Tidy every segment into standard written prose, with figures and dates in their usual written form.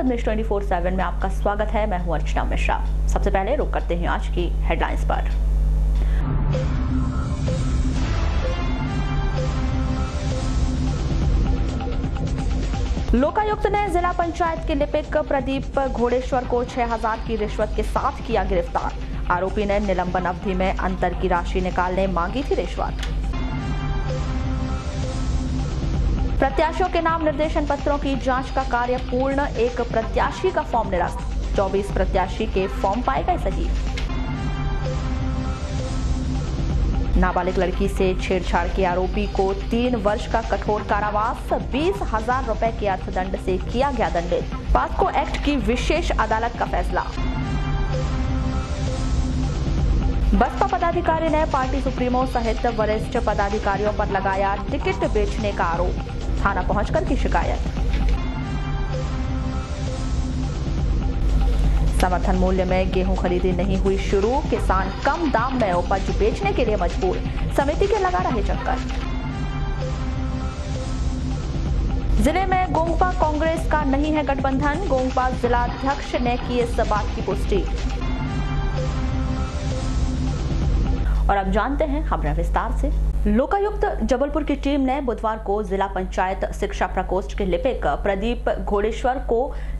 पद्मिश 24/7 में आपका स्वागत है। मैं हूं अर्चना मिश्रा। सबसे पहले रुक करते हैं आज की हेडलाइंस पर। लोकायुक्त ने जिला पंचायत के लिपिक प्रदीप घोड़ेश्वर को 6000 की रिश्वत के साथ किया गिरफ्तार। आरोपी ने निलंबन अवधि में अंतर की राशि निकालने मांगी थी रिश्वत। प्रत्याशियों के नाम निर्देशन पत्रों की जांच का कार्य पूर्ण, एक प्रत्याशी का फॉर्म निरस्त। 24 प्रत्याशी के फॉर्म पाए गए सही। नाबालिग लड़की से छेड़छाड़ के आरोपी को 3 वर्ष का कठोर कारावास, 20,000 रुपए के अर्थदंड से किया गया दंडित। पॉक्सो एक्ट की विशेष अदालत का फैसला। बसपा पदाधिकारी ने पार्टी सुप्रीमो सहित वरिष्ठ पदाधिकारियों पर लगाया टिकट बेचने का आरोप। थाना पहुंचकर की शिकायत। समर्थन मूल्य में गेहूं खरीदी नहीं हुई शुरू, किसान कम दाम में उपज बेचने के लिए मजबूर। समिति के लगा रहे चक्कर। जिले में गोंगपा कांग्रेस का नहीं है गठबंधन, गोंगपा जिलाध्यक्ष ने की इस बात की पुष्टि। और अब जानते हैं खबरें विस्तार से। लोकायुक्त जबलपुर की टीम ने बुधवार को जिला पंचायत शिक्षा प्रकोष्ठ के लिपिक प्रदीप घोड़ेश्वर को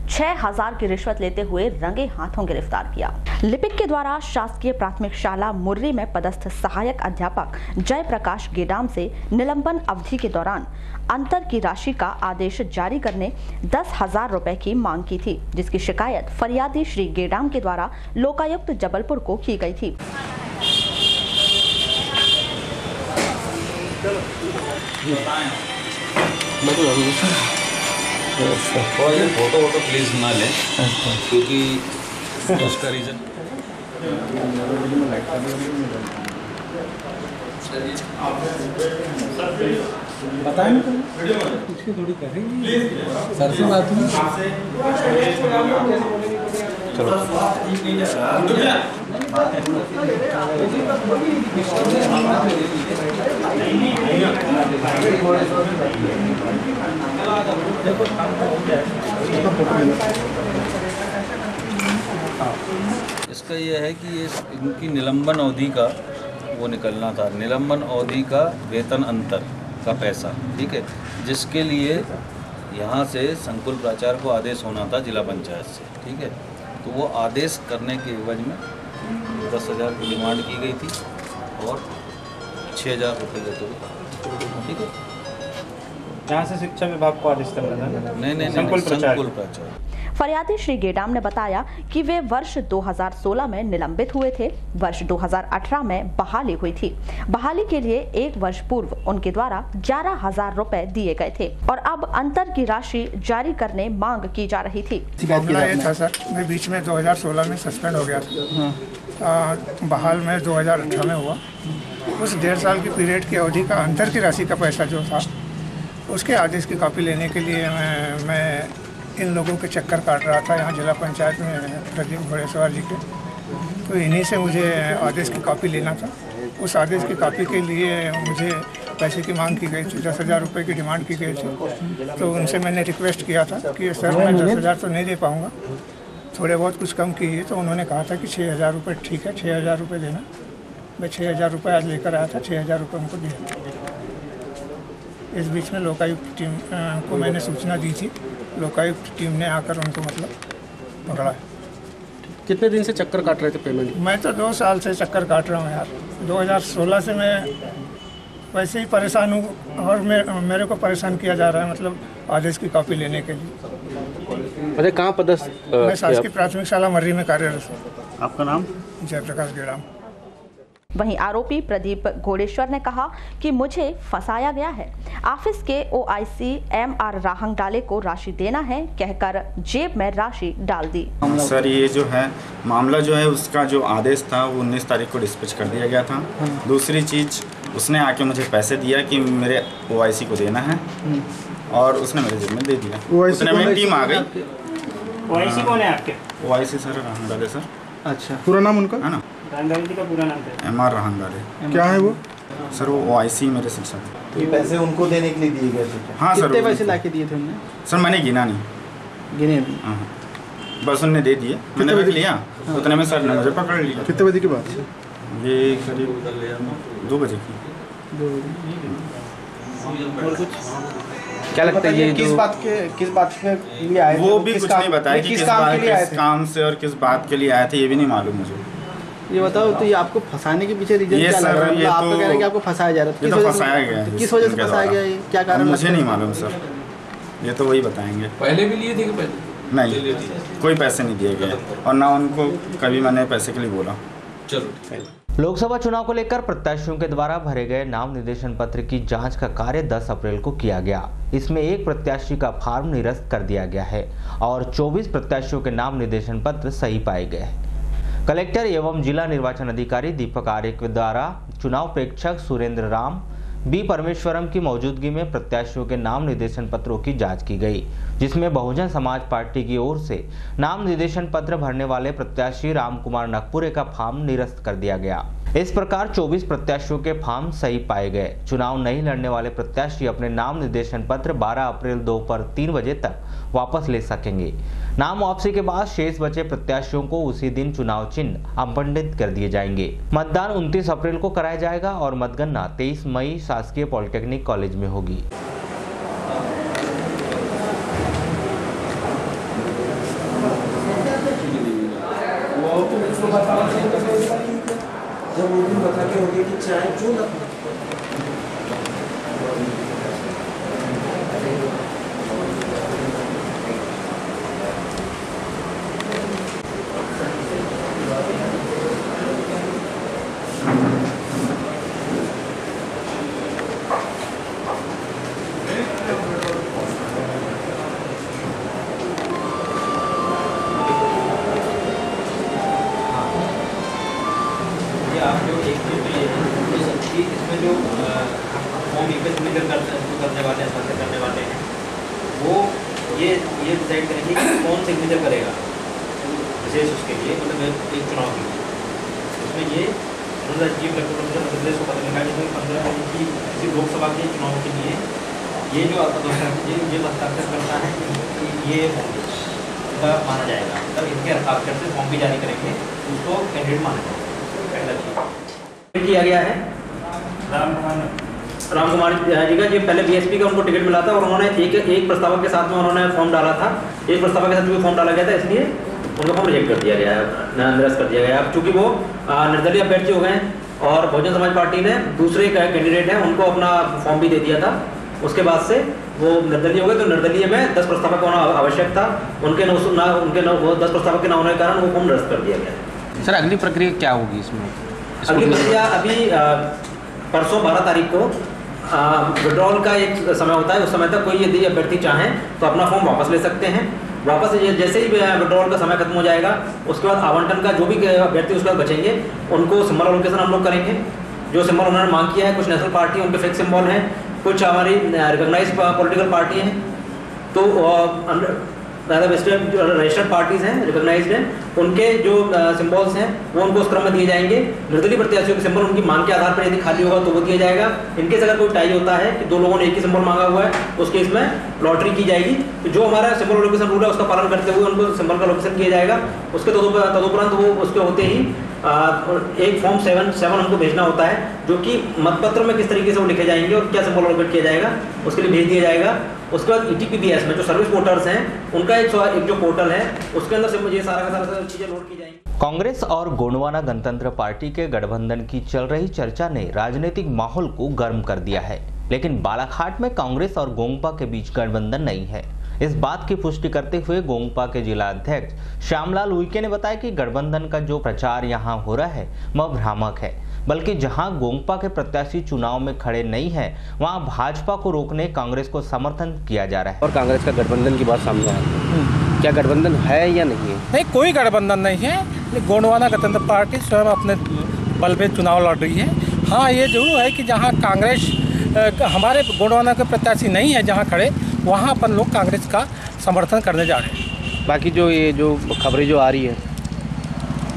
6000 की रिश्वत लेते हुए रंगे हाथों गिरफ्तार किया। लिपिक के द्वारा शासकीय प्राथमिक शाला मुर्री में पदस्थ सहायक अध्यापक जयप्रकाश गेडाम से निलंबन अवधि के दौरान अंतर की राशि का आदेश जारी करने 10,000 रुपए की मांग की थी, जिसकी शिकायत फरियादी श्री गेडाम के द्वारा लोकायुक्त जबलपुर को की गई थी। फोटो प्लीज ना लें, क्योंकि उसका रीजन बताएं तो थोड़ी करेंगे सर से बात हुई। चलो इसका यह है कि ये इनकी निलंबन अवधि का वो निकलना था, निलंबन अवधि का वेतन अंतर का पैसा, ठीक है, जिसके लिए यहाँ से संकुल प्राचार्य को आदेश होना था जिला पंचायत से, ठीक है। तो वो आदेश करने के एवज में 10,000 की डिमांड की गई थी और 6,000 रुपये देते हुए, ठीक है। यहाँ से शिक्षा विभाग को आदेश करना था? नहीं, संकुल प्राचार्य। फरियादी श्री गेडाम ने बताया कि वे वर्ष 2016 में निलंबित हुए थे। वर्ष 2018 में बहाली हुई थी। बहाली के लिए 1 वर्ष पूर्व उनके द्वारा 11,000 रुपए दिए गए थे और अब अंतर की राशि जारी करने मांग की जा रही थी। मामला ये था सर, मैं बीच में 2016 में सस्पेंड हो गया था। बहाल में 2018 में हुआ। उस 1.5 साल की पीरियड की अवधि का अंतर की राशि का पैसा जो था, उसके आदेश की कॉपी लेने के लिए मैं इन लोगों के चक्कर काट रहा था यहाँ जिला पंचायत में, प्रदीप घोड़ेश्वर जी के। तो इन्हीं से मुझे आदेश की कॉपी लेना था। उस आदेश की कॉपी के लिए मुझे पैसे की मांग की गई थी, 10,000 रुपये की डिमांड की गई थी। तो उनसे मैंने रिक्वेस्ट किया था कि सर मैं 10,000 तो नहीं दे पाऊँगा, थोड़े बहुत कुछ कम कीजिए। तो उन्होंने कहा था कि 6,000 रुपये ठीक है, 6,000 रुपये देना। मैं 6,000 रुपये आज लेकर आया था, 6,000 रुपये उनको दिया। इस बीच में लोकायुक्त टीम को मैंने सूचना दी थी। लोकायुक्त टीम ने आकर उनको पकड़ा। कितने दिन से चक्कर काट रहे थे पेमेंट? मैं तो 2 साल से चक्कर काट रहा हूँ यार। 2016 से मैं वैसे ही परेशान हूँ और मेरे को परेशान किया जा रहा है, मतलब आदेश की कॉपी लेने के लिए। अरे कहाँ पदस्थ? मैं शासकीय प्राथमिक शाला मर्री में कार्यरत हूँ। आपका नाम? जयप्रकाश गेडाम। वहीं आरोपी प्रदीप घोड़ेश्वर ने कहा कि मुझे फंसाया गया है। ऑफिस के OIC MR राहंगडाले को राशि देना है कहकर जेब में राशि डाल दी। सर ये जो है मामला जो है उसका जो आदेश था वो 19 तारीख को डिस्पैच कर दिया गया था। दूसरी चीज़ उसने आके मुझे पैसे दिया कि मेरे OIC को देना है और उसने मेरे जेब में दे दिया। उतने में टीम आ गई। OIC कौन है आपके? OIC sir Rahangdale sir. अच्छा, पूरा नाम उनका है ना? राहंगडाले का पूरा नाम है? MR राहंगडाले। क्या है वो? सर वो OIC मेरे शिक्षा थे। ये पैसे उनको देने के लिए दिए गए थे? हाँ सर। कितने पैसे ला के दिए थे उन्होंने? सर मैंने गिना नहीं। गिने नहीं। हाँ, बस उनने दे दिए, मैंने रख लिया, उतने में सर ने मुझे पकड़ लिया। कितने बजे की बात है? ये करीब 2 बजे की। 2 बजे। और कुछ क्या लगता है ये किस बात के लिए आए थे? वो भी कुछ नहीं बताया कि किस काम से और किस बात के लिए आए थे, ये भी नहीं मालूम मुझे। ये बताओ, तो ये आपको फंसाने के पीछे रीजन ये क्या लग रहा है? सर, ये मतलब आप तो तो- कह रहे हैं कि आपको फंसाया जा रहा है, ये तो फंसाया गया है। किस वजह से इनके फंसाया द्वारा। गया है? क्या कारण मुझे लगता है? नहीं मालूम सर, ये तो वही बताएंगे। पहले भी लिए थे कि पहले नहीं, कोई पैसे नहीं दिए गए और ना उनको कभी मैंने पैसे के लिए बोला। चलो। लोकसभा चुनाव को लेकर प्रत्याशियों के द्वारा भरे गए नाम निर्देशन पत्र की जांच का कार्य 10 अप्रैल को किया गया। इसमें एक प्रत्याशी का फार्म निरस्त कर दिया गया है और 24 प्रत्याशियों के नाम निर्देशन पत्र सही पाए गए हैं। कलेक्टर एवं जिला निर्वाचन अधिकारी दीपक आर्य के द्वारा चुनाव प्रेक्षक सुरेंद्र राम बी परमेश्वरम की मौजूदगी में प्रत्याशियों के नाम निर्देशन पत्रों की जांच की गई, जिसमें बहुजन समाज पार्टी की ओर से नाम निर्देशन पत्र भरने वाले प्रत्याशी रामकुमार नकपुरे का फॉर्म निरस्त कर दिया गया। इस प्रकार 24 प्रत्याशियों के फॉर्म सही पाए गए। चुनाव नहीं लड़ने वाले प्रत्याशी अपने नाम निर्देशन पत्र 12 अप्रैल दोपहर 3 बजे तक वापस ले सकेंगे। नाम वापसी के बाद शेष बचे प्रत्याशियों को उसी दिन चुनाव चिन्ह आवंटित कर दिए जाएंगे। मतदान 29 अप्रैल को कराया जाएगा और मतगणना 23 मई शासकीय पॉलिटेक्निक कॉलेज में होगी। जब वो दिन बता के हो गया कि चाय क्यों ना आप जो एक चीज़ तो ये है कि इसमें जो फॉर्म सिग्नेचर करने वाले हैं, स्वास्थ्य करने वाले हैं, वो ये डिसाइड करेंगे कि कौन सिग्नेचर करेगा विशेष उसके लिए, मतलब एक चुनाव के लिए। उसमें ये चीफ इलेक्टोरल ऑफिसर को पता लगा कि 15 की किसी लोकसभा के चुनाव के लिए ये जो ये हस्ताक्षर करता है ये का माना जाएगा, मतलब इनके हस्ताक्षर से फॉर्म भी जारी करेंगे, उसको कैंडिडेट माना जाएगा। किया गया है राम कुमार जी का, जो पहले बीएसपी का उनको टिकट मिला था और उन्होंने एक प्रस्तावक के साथ में उन्होंने फॉर्म डाला था। एक प्रस्तावक के साथ जो फॉर्म डाला गया था, इसलिए उनका फॉर्म रिजेक्ट कर दिया गया है, निरस्त कर दिया गया है। अब चूंकि वो निर्दलीय अभ्यर्थी हो गए और बहुजन समाज पार्टी ने दूसरे कैंडिडेट हैं उनको अपना फॉर्म भी दे दिया था, उसके बाद से वो निर्दलीय हो गए, तो निर्दलीय में 10 प्रस्तावक होना आवश्यक था, उनके 10 प्रस्तावक के न होने के कारण वो फॉर्म निरस्त कर दिया गया है। सर अगली प्रक्रिया क्या होगी इसमें? अगली प्रक्रिया अभी परसों 12 तारीख को विड्रॉल का एक समय होता है, उस समय तक कोई यदि अभ्यर्थी चाहें तो अपना फॉर्म वापस ले सकते हैं। वापस जैसे ही विड्रॉल का समय खत्म हो जाएगा, उसके बाद आवंटन का जो भी अभ्यर्थी उसके बाद बचेंगे उनको सिंबल एलोकेशन हम लोग करेंगे। जो सिंबल उन्होंने मांग किया है, कुछ नेशनल पार्टी उनके फिक्स सिंबल हैं, कुछ हमारी रिकॉग्नाइज पॉलिटिकल पार्टी हैं, तो जो रजिस्टर्ड पार्टीज हैं, रिकॉग्नाइज्ड हैं, उनके जो सिंबल्स हैं वो उनको उस क्रम में दिए जाएंगे। निर्दलीय प्रत्याशियों के सिंबल उनकी मांग के आधार पर यदि खाली होगा तो वो दिया जाएगा। इनकेस अगर कोई टाई होता है कि 2 लोगों ने एक ही सिंबल मांगा हुआ है, उस केस में लॉटरी की जाएगी, तो जो हमारा सिंबल लोकेशन रूल है उसका पालन करते हुए उनको सिंबल का लोकेशन किया जाएगा। उसके तदुपरांत वो उसके होते ही एक फॉर्म 7 हमको भेजना होता है, जो कि मतपत्र में किस तरीके से वो लिखे जाएंगे और क्या सिंबल लोकेट किया जाएगा उसके लिए भेज दिया जाएगा। उसके बाद ETPBS में जो सर्विस पोर्टल्स हैं उनका एक जो पोर्टल है उसके अंदर से ये सारा चीज़ें लोड की जाएंगी। कांग्रेस और गोंडवाना गणतंत्र पार्टी के गठबंधन की चल रही चर्चा ने राजनीतिक माहौल को गर्म कर दिया है, लेकिन बालाघाट में कांग्रेस और गोंगपा के बीच गठबंधन नहीं है। इस बात की पुष्टि करते हुए गोंगपा के जिला अध्यक्ष श्यामलाल उइके ने बताया कि गठबंधन का जो प्रचार यहां हो रहा है वह भ्रामक है, बल्कि जहां गोंगपा के प्रत्याशी चुनाव में खड़े नहीं हैं, वहां भाजपा को रोकने कांग्रेस को समर्थन किया जा रहा है। और कांग्रेस का गठबंधन की बात सामने आई है, क्या गठबंधन है या नहीं है? नहीं, कोई गठबंधन नहीं है। गोंडवाना गणतंत्र पार्टी स्वयं अपने बल पे चुनाव लड़ रही है। हाँ, ये जरूर है कि जहाँ कांग्रेस हमारे गोंडवाना के प्रत्याशी नहीं है जहाँ खड़े, वहाँ अपन लोग कांग्रेस का समर्थन करने जा रहे हैं। बाकी जो ये जो खबरें जो आ रही है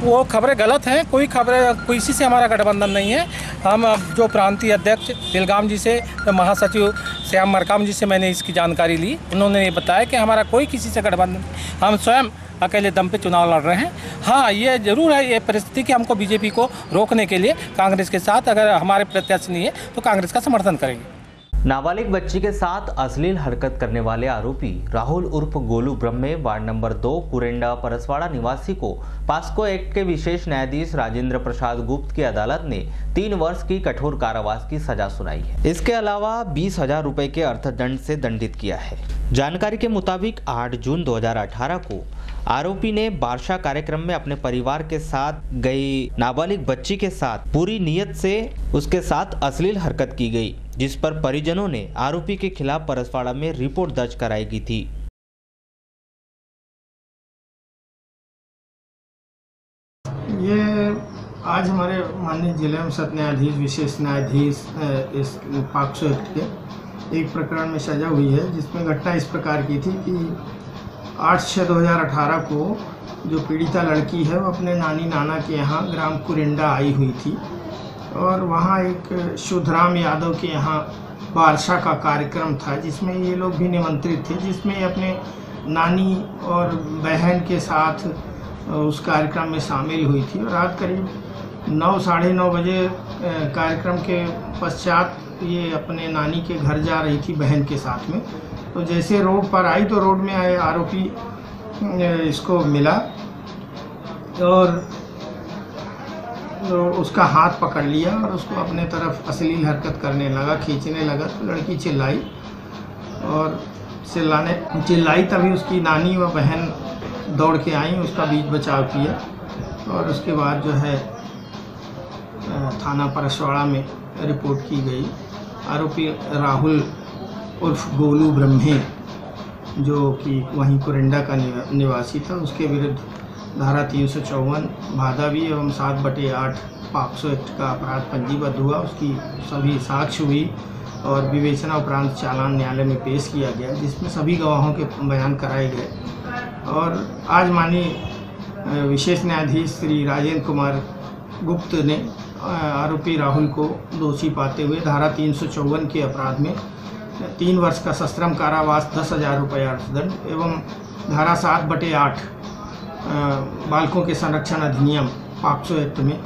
वो खबरें गलत हैं। कोई खबरें किसी से हमारा गठबंधन नहीं है। हम जो प्रांतीय अध्यक्ष तिलगाम जी से, महासचिव श्याम मरकाम जी से मैंने इसकी जानकारी ली। उन्होंने ये बताया कि हमारा कोई किसी से गठबंधन, हम स्वयं अकेले दम पे चुनाव लड़ रहे हैं। हाँ, ये जरूर है ये परिस्थिति कि हमको बीजेपी को रोकने के लिए कांग्रेस के साथ, अगर हमारे प्रत्याशी नहीं है तो कांग्रेस का समर्थन करेंगे। नाबालिग बच्ची के साथ अश्लील हरकत करने वाले आरोपी राहुल उर्फ गोलू ब्रह्मे वार्ड नंबर 2 कुरेंडा परसवाड़ा निवासी को पास्को एक्ट के विशेष न्यायाधीश राजेंद्र प्रसाद गुप्त की अदालत ने 3 वर्ष की कठोर कारावास की सजा सुनाई है। इसके अलावा 20,000 रुपए के अर्थदंड से दंडित किया है। जानकारी के मुताबिक 8 जून 2018 को आरोपी ने बारशा कार्यक्रम में अपने परिवार के साथ गई नाबालिग बच्ची के साथ पूरी नीयत से उसके साथ अश्लील हरकत की गई, जिस पर परिजनों ने आरोपी के खिलाफ परसवाड़ा में रिपोर्ट दर्ज कराई गई थी। ये आज हमारे माननीय जिला में सत्र न्यायाधीश विशेष न्यायाधीश इस पॉक्सो एक्ट के एक प्रकरण में सजा हुई है, जिसमें घटना इस प्रकार की थी कि 8/6/2018 को जो पीड़िता लड़की है वो अपने नानी नाना के यहाँ ग्राम कुरेंडा आई हुई थी और वहाँ एक शुद्धराम यादव के यहाँ बारशा का कार्यक्रम था, जिसमें ये लोग भी निमंत्रित थे, जिसमें अपने नानी और बहन के साथ उस कार्यक्रम में शामिल हुई थी। और रात करीब 9 साढ़े 9 बजे कार्यक्रम के पश्चात ये अपने नानी के घर जा रही थी बहन के साथ में। तो जैसे रोड पर आई तो रोड में आए आरोपी इसको मिला और उसका हाथ पकड़ लिया और उसको अपने तरफ अश्लील हरकत करने लगा, खींचने लगा। तो लड़की चिल्लाई और चिल्लाई तभी उसकी नानी व बहन दौड़ के आई, उसका बीच बचाव किया और उसके बाद जो है थाना परसवाड़ा में रिपोर्ट की गई। आरोपी राहुल उर्फ गोलू ब्रह्मे जो कि वहीं कुरेंडा का निवासी था, उसके विरुद्ध धारा 354 भादावी एवं 7/8 पॉक्सो एक्ट का अपराध पंजीबद्ध हुआ। उसकी सभी साक्ष्य हुई और विवेचना उपरांत चालान न्यायालय में पेश किया गया, जिसमें सभी गवाहों के बयान कराए गए। और आज माननीय विशेष न्यायाधीश श्री राजेंद्र कुमार गुप्त ने आरोपी राहुल को दोषी पाते हुए धारा 354 के अपराध में 3 वर्ष का सश्रम कारावास, 10,000 रुपये अर्थदंड एवं धारा 7/8 बालकों के संरक्षण अधिनियम पॉक्सो एक्ट में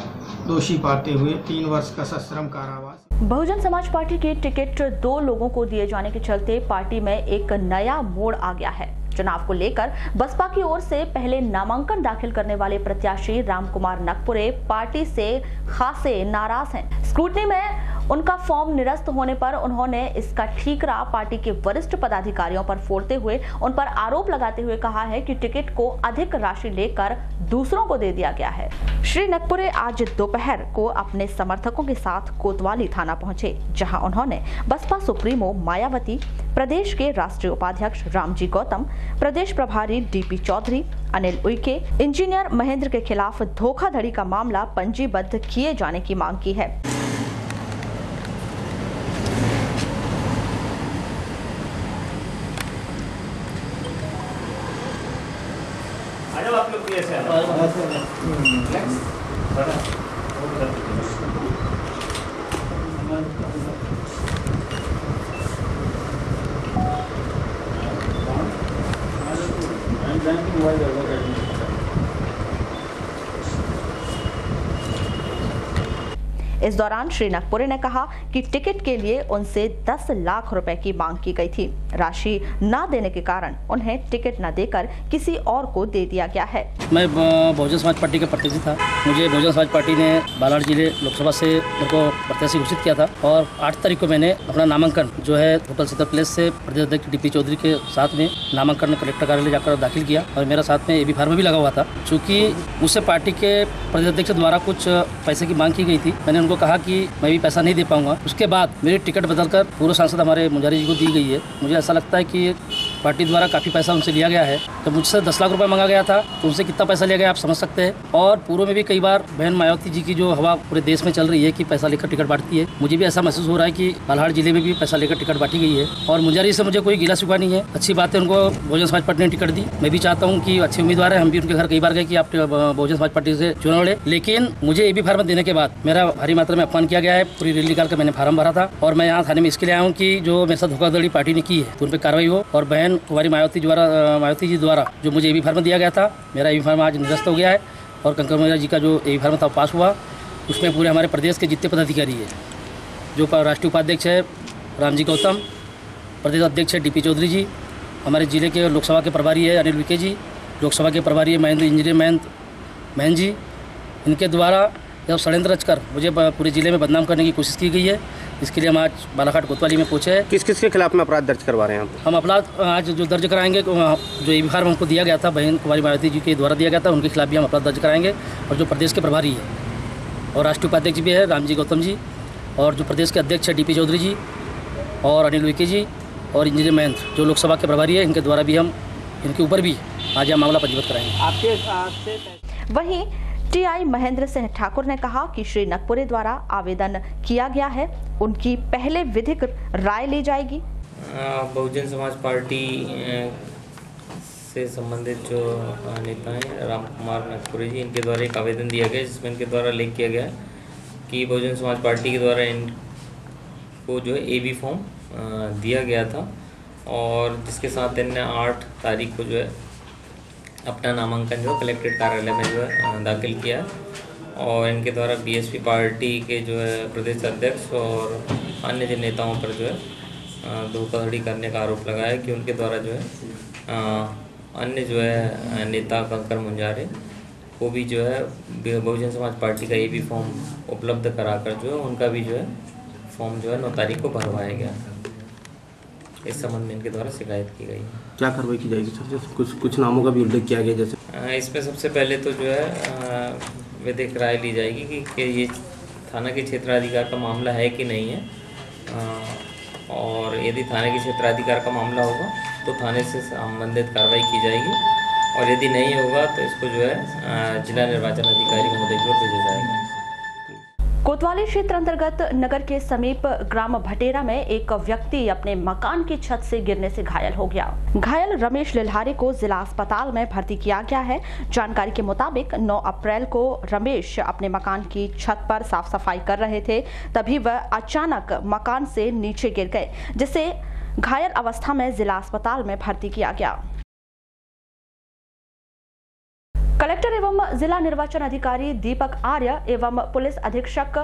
दोषी पाते हुए 3 वर्ष का सश्रम कारावास। बहुजन समाज पार्टी के टिकट 2 लोगों को दिए जाने के चलते पार्टी में एक नया मोड़ आ गया है। चुनाव को लेकर बसपा की ओर से पहले नामांकन दाखिल करने वाले प्रत्याशी रामकुमार नकपुरे पार्टी से खासे नाराज हैं। स्क्रूटनी में उनका फॉर्म निरस्त होने पर उन्होंने इसका ठीकरा पार्टी के वरिष्ठ पदाधिकारियों पर फोड़ते हुए उन पर आरोप लगाते हुए कहा है कि टिकट को अधिक राशि लेकर दूसरों को दे दिया गया है। श्री नकपुरे आज दोपहर को अपने समर्थकों के साथ कोतवाली थाना पहुंचे, जहां उन्होंने बसपा सुप्रीमो मायावती, प्रदेश के राष्ट्रीय उपाध्यक्ष रामजी गौतम, प्रदेश प्रभारी डीपी चौधरी, अनिल उइके, इंजीनियर महेंद्र के खिलाफ धोखाधड़ी का मामला पंजीबद्ध किए जाने की मांग की है। इस दौरान श्री नकपुरे ने कहा कि टिकट के लिए उनसे 10 लाख रुपए की मांग की गई थी। राशि न देने के कारण उन्हें टिकट न देकर किसी और को दे दिया गया है। मैं बहुजन समाज पार्टी का प्रत्याशी था। मुझे बहुजन समाज पार्टी ने बालाघाट जिले लोकसभा से मेरे को प्रत्याशी घोषित किया था और 8 तारीख को मैंने अपना नामांकन जो है होटल सीता प्लेस से प्रदेश अध्यक्ष डीपी चौधरी के साथ में नामांकन कलेक्टर कार्यालय जाकर दाखिल किया और मेरा साथ में एबी फार्म भी लगा हुआ था। चूँकि उससे पार्टी के प्रदेश अध्यक्ष द्वारा कुछ पैसे की मांग की गई थी, मैंने उनको कहा कि मैं भी पैसा नहीं दे पाऊंगा। उसके बाद मेरी टिकट बदलकर पूर्व सांसद हमारे मुंजारी जी को दी गई है। मुझे ऐसा लगता है कि पार्टी द्वारा काफ़ी पैसा उनसे लिया गया है। तो मुझसे 10 लाख रुपए मांगा गया था, तो उनसे कितना पैसा लिया गया आप समझ सकते हैं। और पूर्व में भी कई बार बहन मायावती जी की जो हवा पूरे देश में चल रही है कि पैसा लेकर टिकट बांटती है, मुझे भी ऐसा महसूस हो रहा है कि बालाघाट जिले में भी पैसा लेकर टिकट बांटी गई है। और मुंजारी से मुझे कोई गिला शिकवा नहीं है, अच्छी बात है, उनको बहुजन समाज पार्टी ने टिकट दी। मैं भी चाहता हूँ कि अच्छे उम्मीदवार है, हम भी उनके घर कई बार गए कि आप बहुजन समाज पार्टी से चुनाव लड़े, लेकिन मुझे AB फार्म देने के बाद मेरा भारी मात्रा में अपमान किया गया है। पूरी रैली निकाल कर मैंने फार्म भरा था और मैं यहाँ थाने में इसके लिए आया हूँ कि जो मेरे साथ धोखाधड़ी पार्टी ने की है तो उन पर कार्रवाई हो। और बहन कुमारी मायावती जी द्वारा जो मुझे AB फार्म दिया गया था, मेरा AB फार्म आज निरस्त हो गया है। और कंकर मुंजा जी का जो AB फार्म था पास हुआ, उसमें पूरे हमारे प्रदेश के जितने पदाधिकारी है, जो राष्ट्रीय उपाध्यक्ष है रामजी गौतम, प्रदेश अध्यक्ष है DP चौधरी जी, हमारे जिले के लोकसभा के प्रभारी है अनिल विके जी, लोकसभा के प्रभारी है महेंद्र इंजीनियर महन जी, इनके द्वारा जब षड्यंत्र रचकर मुझे पूरे जिले में बदनाम करने की कोशिश की गई है। इसके लिए हम आज बालाघाट कोतवाली में पहुँचे हैं। किस किस के खिलाफ में अपराध दर्ज करवा रहे हैं हम अपराध आज जो दर्ज कराएंगे, जो AB फार्म हमको दिया गया था बहन कुमारी मायावती जी के द्वारा दिया गया था, उनके खिलाफ भी हम अपराध दर्ज कराएंगे। और जो प्रदेश के प्रभारी है और राष्ट्रीय उपाध्यक्ष भी है रामजी गौतम जी, और जो प्रदेश के अध्यक्ष है DP चौधरी जी और अनिल विके जी और इंजीनियर महेंद्र जो लोकसभा के प्रभारी है, इनके द्वारा भी हम इनके ऊपर भी आज यह मामला पंजीबद्ध कराएंगे। वहीं TI महेंद्र सिंह ठाकुर ने कहा कि श्री नकपुरे द्वारा आवेदन किया गया है, उनकी पहले विधिक राय ली जाएगी। बहुजन समाज पार्टी से संबंधित जो नेता हैं राम कुमार नकपुरे जी, इनके द्वारा एक आवेदन दिया गया जिसमें इनके द्वारा लिख किया गया कि बहुजन समाज पार्टी के द्वारा इनको जो है AB फॉर्म दिया गया था और जिसके साथ इनने 8 तारीख को जो है अपना नामांकन जो कलेक्ट्रेट कार्यालय में जो है दाखिल किया। और इनके द्वारा BSP पार्टी के जो है प्रदेश अध्यक्ष और अन्य जिन नेताओं पर जो है धोखाधड़ी करने का आरोप लगाया कि उनके द्वारा जो है अन्य जो है नेता कंकर मुंजारे को भी जो है बहुजन समाज पार्टी का AB फॉर्म उपलब्ध कराकर जो है उनका भी जो है फॉर्म जो है 9 तारीख को भरवाया गया। इस संबंध में इनके द्वारा शिकायत की गई। क्या कार्रवाई की जाएगी सर? कुछ नामों का भी उल्लेख किया गया जैसे इसमें सबसे पहले तो जो है विधिक राय ली जाएगी कि ये थाना के क्षेत्राधिकार का मामला है कि नहीं है। और यदि थाने के क्षेत्राधिकार का मामला होगा तो थाने से संबंधित कार्रवाई की जाएगी और यदि नहीं होगा तो इसको जो है जिला निर्वाचन अधिकारी महोदय को भेजा जाएगा। कोतवाली क्षेत्र अंतर्गत नगर के समीप ग्राम भटेरा में एक व्यक्ति अपने मकान की छत से गिरने से घायल हो गया। घायल रमेश लिल्हारी को जिला अस्पताल में भर्ती किया गया है। जानकारी के मुताबिक 9 अप्रैल को रमेश अपने मकान की छत पर साफ सफाई कर रहे थे, तभी वह अचानक मकान से नीचे गिर गए, जिसे घायल अवस्था में जिला अस्पताल में भर्ती किया गया। कलेक्टर एवं जिला निर्वाचन अधिकारी दीपक आर्य एवं पुलिस अधीक्षक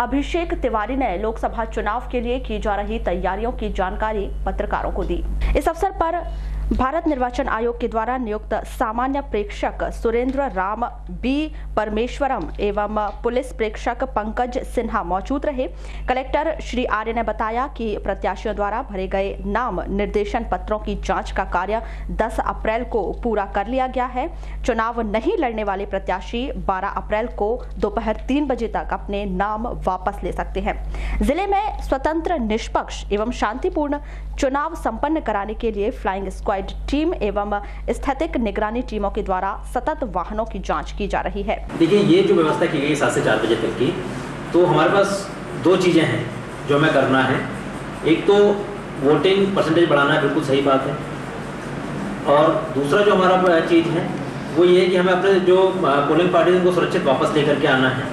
अभिषेक तिवारी ने लोकसभा चुनाव के लिए की जा रही तैयारियों की जानकारी पत्रकारों को दी। इस अवसर पर भारत निर्वाचन आयोग के द्वारा नियुक्त सामान्य प्रेक्षक सुरेंद्र राम बी परमेश्वरम एवं पुलिस प्रेक्षक पंकज सिन्हा मौजूद रहे। कलेक्टर श्री आर्य ने बताया कि प्रत्याशियों द्वारा भरे गए नाम निर्देशन पत्रों की जांच का कार्य 10 अप्रैल को पूरा कर लिया गया है। चुनाव नहीं लड़ने वाले प्रत्याशी 12 अप्रैल को दोपहर 3 बजे तक अपने नाम वापस ले सकते हैं। जिले में स्वतंत्र, निष्पक्ष एवं शांतिपूर्ण चुनाव संपन्न कराने के लिए फ्लाइंग स्क्वाड टीम एवं स्थैतिक निगरानी टीमों के द्वारा सतत वाहनों की जांच की जा रही है। देखिए, ये जो व्यवस्था की गई 7 से 4 बजे तक की, तो हमारे पास 2 चीज़ें हैं जो हमें करना है। एक तो वोटिंग परसेंटेज बढ़ाना है, बिल्कुल सही बात है। और दूसरा जो हमारा चीज़ है वो ये है कि हमें अपने जो पोलिंग पार्टी उनको सुरक्षित वापस लेकर के आना है।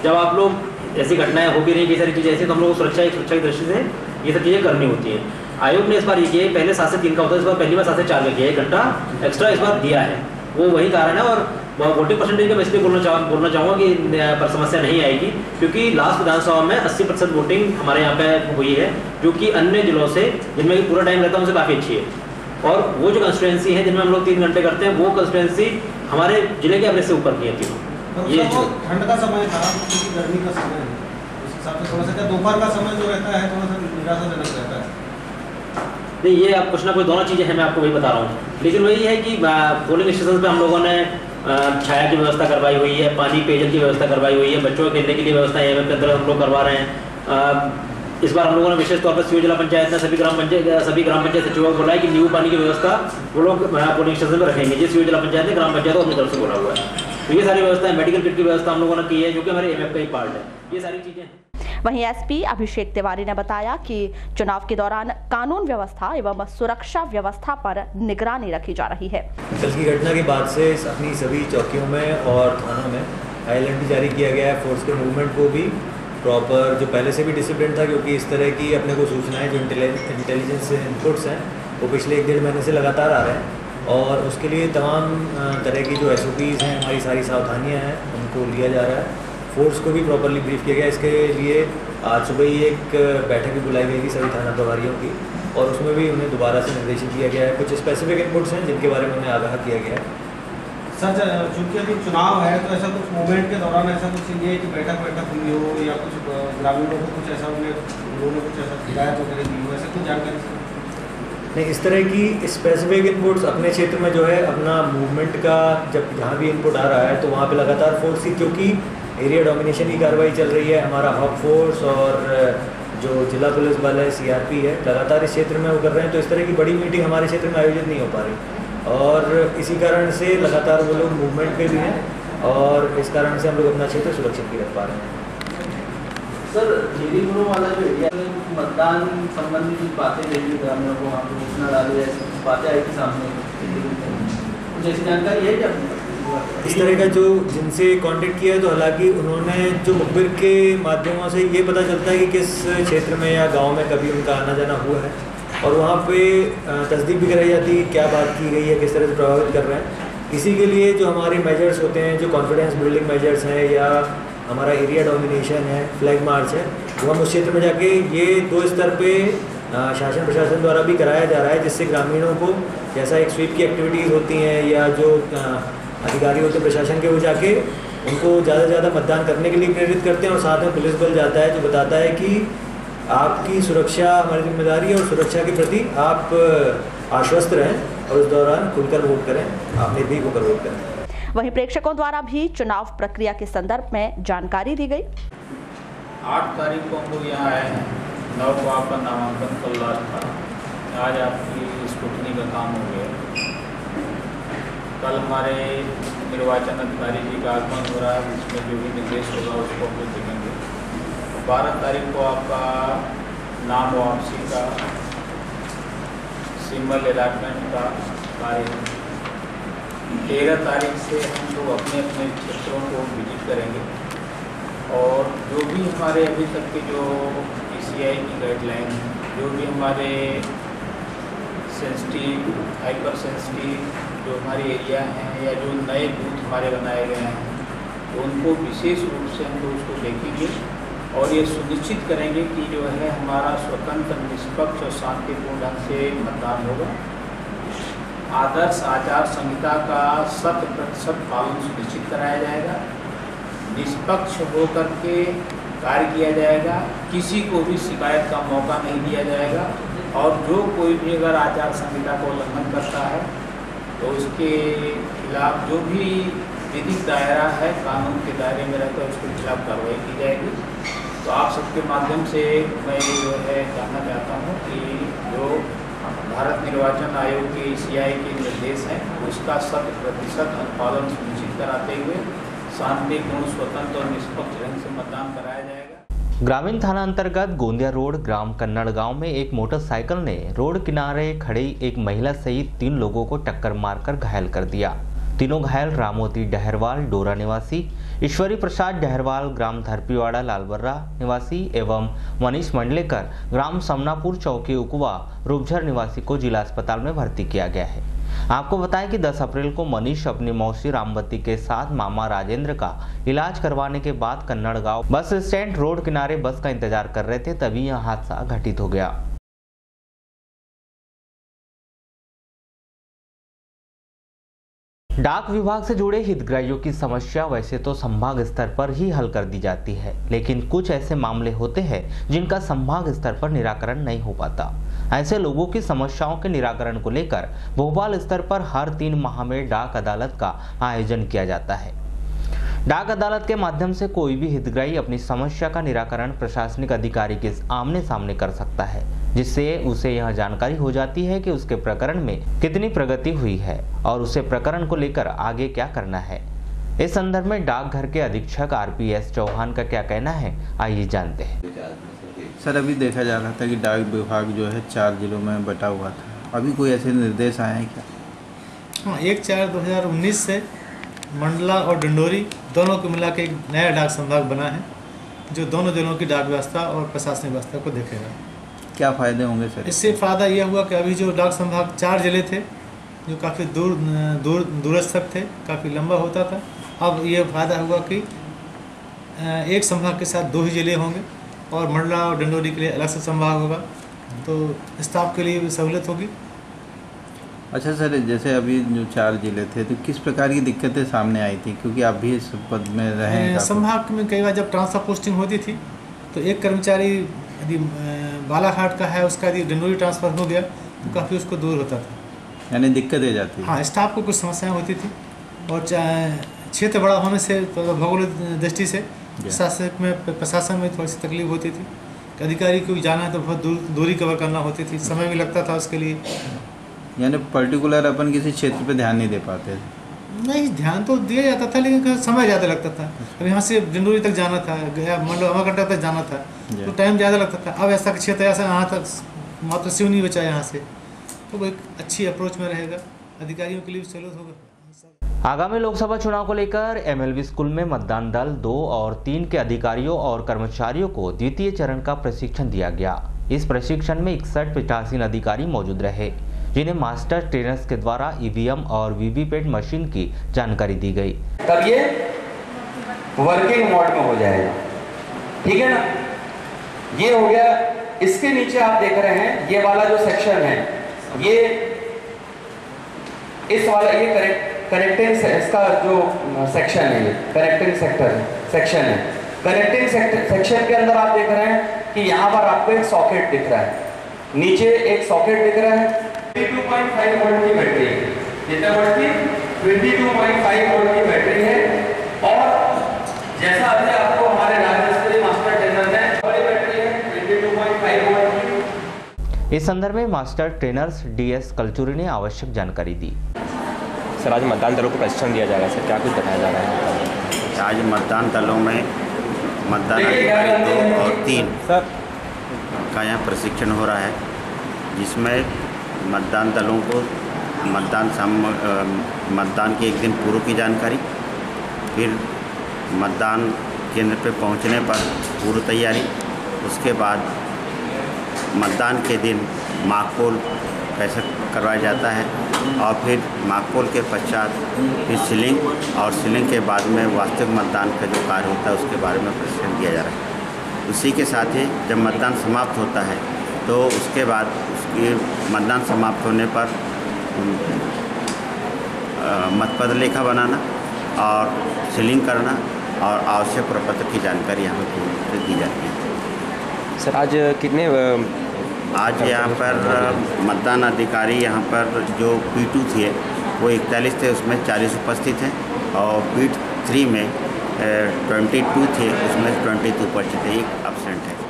जब आप लोग ऐसी घटनाएं हो भी रही, कई सारी चीज़ें ऐसी, तो हम लोग सुरक्षा की दृष्टि से ये सब चीज़ें करनी होती है। आयोग ने इस बार ये किया, पहले 7 से 3 का होता है, इस बार पहली बार 7 से 4 का किया, 1 घंटा एक्स्ट्रा इस बार दिया है। वो वही कारण है। और वोटिंग परसेंटेज का मैं इसलिए बोलना चाहूँगा कि पर समस्या नहीं आएगी, क्योंकि लास्ट विधानसभा में 80% वोटिंग हमारे यहाँ पे हुई है, जो कि अन्य जिलों से जिनमें पूरा टाइम रहता है उनसे काफ़ी अच्छी है। और वो जो कंस्टिट्यूएंसी है जिनमें हम लोग 3 घंटे करते हैं, वो कंस्टिट्यूएंसी हमारे जिले के एवरेज से ऊपर की है तीनों। ये ठंड का समय था, गर्मी का समय है, उस हिसाब से थोड़ा सा दोपहर का समय जो रहता है थोड़ा सा निराशाजनक रहता है। नहीं, ये आप कुछ ना कुछ दोनों चीज़ें हैं, मैं आपको वही बता रहा हूँ। लेकिन वही है कि पोलिंग स्टेशन पे हम लोगों ने छाया की व्यवस्था करवाई हुई है, पानी पेयजल की व्यवस्था करवाई हुई है, बच्चों के खेलने के लिए व्यवस्था है के अंदर हम लोग करवा रहे हैं। इस बार हम लोगों ने विशेष तौर पर सीओ जिला पंचायत ने सभी ग्राम पंचायत सचिवों को बोला है कि नींबू पानी की व्यवस्था वो लोग पोलिंग स्टेशन पर रखेंगे। जिस सीओ जिला पंचायत ने ग्राम पंचायत को अपनी तरफ से बोला हुआ है। तो ये सारी व्यवस्था, मेडिकल किट की व्यवस्था हम लोगों ने की है, जो कि हमारे एमएफ का ही पार्ट है। ये सारी चीजें। वहीं एसपी अभिषेक तिवारी ने बताया कि चुनाव के दौरान कानून व्यवस्था एवं सुरक्षा व्यवस्था पर निगरानी रखी जा रही है। कल की घटना के बाद से अपनी सभी चौकियों में और थानों में हाई अलर्ट जारी किया गया है। फोर्स के मूवमेंट को भी प्रॉपर, जो पहले से भी डिसिप्लिन था, क्योंकि इस तरह की अपने को सूचनाएं जो इंटेलिजेंस इनपुट्स हैं वो पिछले 1-1.5 महीने से लगातार आ रहे हैं और उसके लिए तमाम तरह की जो SOPs हैं, हमारी सारी सावधानियां हैं, उनको लिया जा रहा है। फोर्स को भी प्रॉपरली ब्रीफ किया गया। इसके लिए आज सुबह ही एक बैठक भी बुलाई गई थी सभी थाना प्रभारियों की और उसमें भी उन्हें दोबारा से निर्देशित किया गया है। कुछ स्पेसिफिक इनपुट्स हैं जिनके बारे में उन्हें आगाह किया गया है। सर, चूँकि अभी चुनाव है तो ऐसा कुछ मूवमेंट के दौरान ऐसा कुछ ये कि बैठक हुई हो या कुछ ग्रामीणों को कुछ ऐसा उन्होंने कुछ ऐसा हिदायत वगैरह दी हो, ऐसा कुछ जानकारी नहीं। इस तरह की स्पेसिफिक इनपुट्स अपने क्षेत्र में जो है अपना मूवमेंट का जब जहाँ भी इनपुट आ रहा है तो वहाँ पे लगातार फोर्स की, क्योंकि एरिया डोमिनेशन की कार्रवाई चल रही है, हमारा हब फोर्स और जो जिला पुलिस बल है, CRP है, लगातार इस क्षेत्र में वो कर रहे हैं। तो इस तरह की बड़ी मीटिंग हमारे क्षेत्र में आयोजित नहीं हो पा रही और इसी कारण से लगातार वो लोग मूवमेंट पे भी हैं और इस कारण से हम लोग अपना क्षेत्र सुरक्षित भी रख पा रहे हैं। सर, जीरीपुर वाला जो एरिया मतदान संबंधी कुछ बातें रही ग्रामीणों को वहाँ पर सूचना डाली जाए, कुछ बातें आई थी सामने, कुछ ऐसी जानकारी है क्या? इस तरह का जो जिनसे कांटेक्ट किया है तो हालांकि उन्होंने जो मुखबिर के माध्यमों से ये पता चलता है कि किस क्षेत्र में या गांव में कभी उनका आना जाना हुआ है और वहाँ पे तस्दीक भी कराई जाती है क्या बात की गई है, किस तरह से प्रभावित कर रहे हैं। इसी के लिए जो हमारे मेजर्स होते हैं, जो कॉन्फिडेंस बिल्डिंग मेजर्स हैं या हमारा एरिया डोमिनेशन है, फ्लैग मार्च है, वो हम उस क्षेत्र में जाके ये 2 स्तर पे शासन प्रशासन द्वारा भी कराया जा रहा है, जिससे ग्रामीणों को जैसा एक स्वीप की एक्टिविटीज़ होती हैं या जो अधिकारी होते हैं प्रशासन के, वो जाके उनको ज़्यादा से ज़्यादा मतदान करने के लिए प्रेरित करते हैं और साथ में पुलिस बल जाता है जो बताता है कि आपकी सुरक्षा हमारी जिम्मेदारी है और सुरक्षा के प्रति आप आश्वस्त रहें और उस दौरान खुलकर वोट करें, आप निर्भीक होकर वोट करें। वहीं प्रेक्षकों द्वारा भी चुनाव प्रक्रिया के संदर्भ में जानकारी दी गई। 8 तारीख को हम लोग यहाँ आए हैं, 9 को आपका नामांकन कल लास्ट था, आज आपकी स्क्रूटनी का काम हो गया। कल हमारे निर्वाचन अधिकारी जी का आगमन हो रहा है, उसमें जो भी निर्देश होगा उसको हम लोग देखेंगे। 12 तारीख को आपका नाम वापसी का, सिंबल अलॉटमेंट का कार्य। 13 तारीख से हम लोग अपने अपने क्षेत्रों को विजिट करेंगे और जो भी हमारे अभी तक के जो PCI की गाइडलाइन, जो भी हमारे सेंसिटिव, हाइपर सेंसिटिव जो हमारे एरिया हैं या जो नए बूथ हमारे बनाए गए हैं, तो उनको विशेष रूप से हम लोग उसको देखेंगे और ये सुनिश्चित करेंगे कि जो है हमारा स्वतंत्र, निष्पक्ष और शांतिपूर्ण ढंग से मतदान होगा। आदर्श आचार संहिता का 100% पालन सुनिश्चित कराया जाएगा। निष्पक्ष होकर के कार्य किया जाएगा, किसी को भी शिकायत का मौका नहीं दिया जाएगा और जो कोई भी अगर आचार संहिता का उल्लंघन करता है तो उसके खिलाफ जो भी विधिक दायरा है, कानून के दायरे में रहकर उसके खिलाफ कार्रवाई की जाएगी। तो आप सबके माध्यम से मैं जो है जानना चाहता हूँ कि जो भारत निर्वाचन आयोग के CI के निर्देश हैं उसका 100% अनुपालन सुनिश्चित कराते हुए शांतिपूर्ण, स्वतंत्र और निष्पक्ष ढंग से मतदान कराया जाएगा। ग्रामीण थाना अंतर्गत गोंदिया रोड ग्राम कन्नड़ गांव में एक मोटरसाइकिल ने रोड किनारे खड़ी एक महिला सहित 3 लोगों को टक्कर मारकर घायल कर दिया। तीनों घायल रामोती डहरवाल डोरा निवासी, ईश्वरी प्रसाद डहरवाल ग्राम धरपीवाड़ा लालबर्रा निवासी एवं मनीष मंडलेकर ग्राम समनापुर चौकी उकवा रूपझर निवासी को जिला अस्पताल में भर्ती किया गया है। आपको बताएं कि 10 अप्रैल को मनीष अपनी मौसी रामवती के साथ मामा राजेंद्र का इलाज करवाने के बाद कन्नड़ गांव बस स्टैंड रोड किनारे बस का इंतजार कर रहे थे, तभी यह हादसा घटित हो गया। डाक विभाग से जुड़े हितग्राहियों की समस्या वैसे तो संभाग स्तर पर ही हल कर दी जाती है, लेकिन कुछ ऐसे मामले होते हैं जिनका संभाग स्तर पर निराकरण नहीं हो पाता। ऐसे लोगों की समस्याओं के निराकरण को लेकर भोपाल स्तर पर हर 3 माह में डाक अदालत का आयोजन किया जाता है। डाक अदालत के माध्यम से कोई भी हितग्राही अपनी समस्या का निराकरण प्रशासनिक अधिकारी के आमने सामने कर सकता है, जिससे उसे यह जानकारी हो जाती है कि उसके प्रकरण में कितनी प्रगति हुई है और उसे प्रकरण को लेकर आगे क्या करना है। इस संदर्भ में डाकघर के अधीक्षक RPS चौहान का क्या कहना है, आइए जानते हैं। सर, अभी देखा जा रहा था कि डाक विभाग जो है 4 जिलों में बटा हुआ था, अभी कोई ऐसे निर्देश आए हैं क्या? हाँ, 1/4/2019 से मंडला और डिंडोरी दोनों को मिला के एक नया डाक संभाग बना है, जो दोनों जिलों की डाक व्यवस्था और प्रशासनिक व्यवस्था को देखेगा। क्या फ़ायदे होंगे सर? इससे फ़ायदा यह हुआ कि अभी जो डाक संभाग 4 जिले थे, जो काफ़ी दूरस्थ थे, काफ़ी लंबा होता था, अब ये फ़ायदा हुआ कि एक संभाग के साथ 2 ही जिले होंगे और मंडला और डिंडोरी के लिए अलग से संभाग होगा, तो स्टाफ के लिए भी सहूलियत होगी। अच्छा सर, जैसे अभी जो 4 जिले थे तो किस प्रकार की दिक्कतें सामने आई थी, क्योंकि आप भी इस पद में रहे? संभाग में कई बार जब ट्रांसफर पोस्टिंग होती थी तो एक कर्मचारी यदि बालाघाट का है, उसका यदि डिंडोरी ट्रांसफ़र हो गया तो काफ़ी उसको दूर होता था, यानी दिक्कतें जाती है। हाँ, स्टाफ को कुछ समस्याएं होती थी और क्षेत्र बड़ा होने से भौगोलिक दृष्टि से प्रशासन में थोड़ी सी तकलीफ होती थी। अधिकारी को जाना है तो बहुत दूरी कवर करना होती थी, समय भी लगता था उसके लिए। यानी पर्टिकुलर अपन किसी क्षेत्र पे ध्यान नहीं दे पाते? नहीं, ध्यान तो दिया जाता था लेकिन समय ज़्यादा लगता था। अब यहाँ से डिंडोरी तक जाना था, गया मतलब अमरकंटक तक जाना था तो टाइम ज़्यादा लगता था। अब ऐसा क्षेत्र ऐसा यहाँ तक मात्र शिव नहीं बचा यहाँ से, तो वो एक अच्छी अप्रोच में रहेगा, अधिकारियों के लिए भी सहूलियत होगा। आगामी लोकसभा चुनाव को लेकर MLV स्कूल में मतदान दल 2 और 3 के अधिकारियों और कर्मचारियों को द्वितीय चरण का प्रशिक्षण दिया गया। इस प्रशिक्षण में 61 पीठासीन अधिकारी मौजूद रहे, जिन्हें मास्टर ट्रेनर्स के द्वारा EVM और VVPAT मशीन की जानकारी दी गई। तब ये वर्किंग मोड में हो जाएगा, ठीक है ना। ये हो गया। इसके नीचे आप देख रहे हैं ये वाला जो सेक्शन है, ये इस वाला ये कनेक्टिंग इसका जो सेक्शन है, ये कनेक्टिंग सेक्शन है। कनेक्टिंग सेक्शन के अंदर आप देख रहे हैं कि यहाँ पर आपको एक सॉकेट दिख रहा है, नीचे एक सॉकेट दिख रहा है। 22.5 वोल्ट की बैटरी है, कितने वोल्ट की? 22.5 वोल्ट की बैटरी है। और जैसा अभी आपको हमारे राजस्थानी मास्टर ट्रेनर ने बड़ी बैटरी है 22.5 वोल्ट की। इस संदर्भ में मास्टर ट्रेनर्स DS कलचुरी ने आवश्यक जानकारी दी। सर, आज मतदान दलों को प्रशिक्षण दिया जाएगा, सर क्या कुछ बताया जा रहा है? आज मतदान दलों में मतदान अधिकारी 2 और 3 का यहाँ प्रशिक्षण हो रहा है, जिसमें मतदान दलों को मतदान के एक दिन पूर्व की जानकारी, फिर मतदान केंद्र पर पहुंचने पर पूर्व तैयारी, उसके बाद मतदान के दिन मॉकपोल कैसे करवाया जाता है, और फिर मॉकपोल के पश्चात फिर सीलिंग, और सीलिंग के बाद में वास्तविक मतदान का जो कार्य होता है उसके बारे में प्रशिक्षण दिया जा रहा है। उसी के साथ ही जब मतदान समाप्त होता है तो उसके बाद उसके मतदान समाप्त होने पर मतपत्र लेखा बनाना और सीलिंग करना और आवश्यक प्रपत्र की जानकारी यहाँ पर दी जाती है। सर, आज कितने आज यहाँ पर मतदान अधिकारी यहाँ पर जो P2 थे वो 41 थे, उसमें 40 उपस्थित हैं, और P3 में 22 थे, उसमें 22 उपस्थित है, एक एब्सेंट है।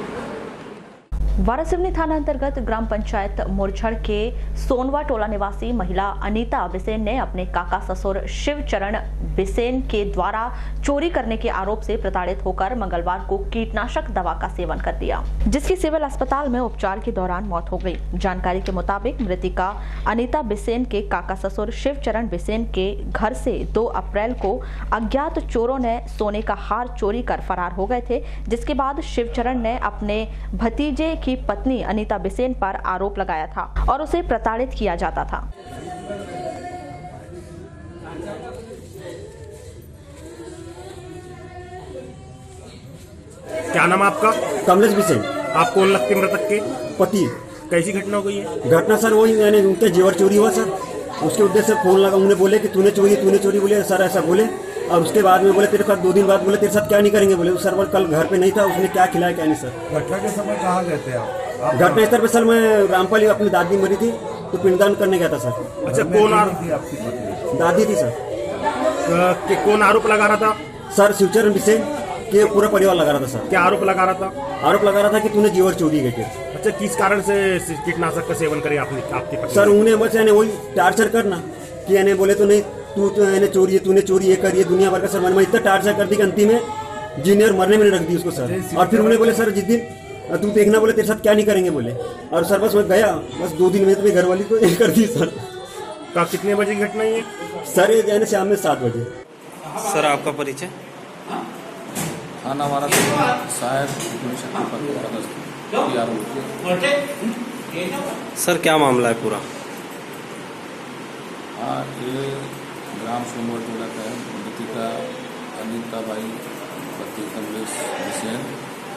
वारासिवनी थाना अंतर्गत ग्राम पंचायत मुरछड़ के सोनवा टोला निवासी महिला अनीता बिसेन ने अपने काका ससुर शिवचरण बिसेन के द्वारा चोरी करने के आरोप से प्रताड़ित होकर मंगलवार को कीटनाशक दवा का सेवन कर लिया, जिसकी सिविल अस्पताल में उपचार के दौरान मौत हो गई। जानकारी के मुताबिक मृतिका अनीता बिसेन के काका ससुर शिवचरण बिसेन के घर से 2 अप्रैल को अज्ञात चोरों ने सोने का हार चोरी कर फरार हो गए थे, जिसके बाद शिवचरण ने अपने भतीजे की पत्नी अनीता बिसेन पर आरोप लगाया था और उसे प्रताड़ित किया जाता था। क्या नाम आपका? कमलेश बिसेन। आप कौन लगते मृतक के? पति। कैसी घटना हो गई है? घटना सर वही, यानी उनके जेवर चोरी हुआ सर, उसके उद्देश्य से फोन लगा, उन्हें बोले कि तूने चोरी बोले सर, ऐसा बोले, और उसके बाद में बोले तेरे साथ 2 दिन बाद बोले तेरे साथ क्या नहीं करेंगे, बोले सर वो कल घर पे नहीं था, उसने क्या खिलाया क्या नहीं सर। घटना के समय कहाँ गए थे आप? घटना स्थल पे सर मैं रामपाल अपनी दादी मरी थी तो पिंडदान करने गया था सर। अच्छा, कौन आरोप थी आपकी पत्नी? दादी थी सर। कौन आरोप लगा रहा था? सर शिवचरण विषय के पूरा परिवार लगा रहा था सर। क्या आरोप लगा रहा था? आरोप लगा रहा था कि तूने जीवर चोरी की थी। अच्छा, किस कारण से कीटनाशक का सेवन करे आपकी पत्नी? सर उन्हें बस यानी वही टार्चर करना कि यानी बोले तो नहीं तू तो यानी चोरी है, तूने चोरी ये करी है, दुनिया भर का सर मन में इतना टार्चर कर दी कि अंतिम में जीने और मरने में नहीं रख दी उसको सर। और फिर उन्हें बोले सर जिस दिन तू देखना बोले तेरे साथ क्या नहीं करेंगे बोले। और सर बस मैं गया, बस 2 दिन में तो मेरी घरवाली को ये कर दी सर। तो कितने बजे की घटना है? सर ये यानी शाम में 7 बजे। सर आपका परिचय? थाना हमारा शायद सर क्या मामला है पूरा? हाँ, ये ग्राम सोमवर टोला का है। मृतिका अनिता बाई पति कमलेश हुसैन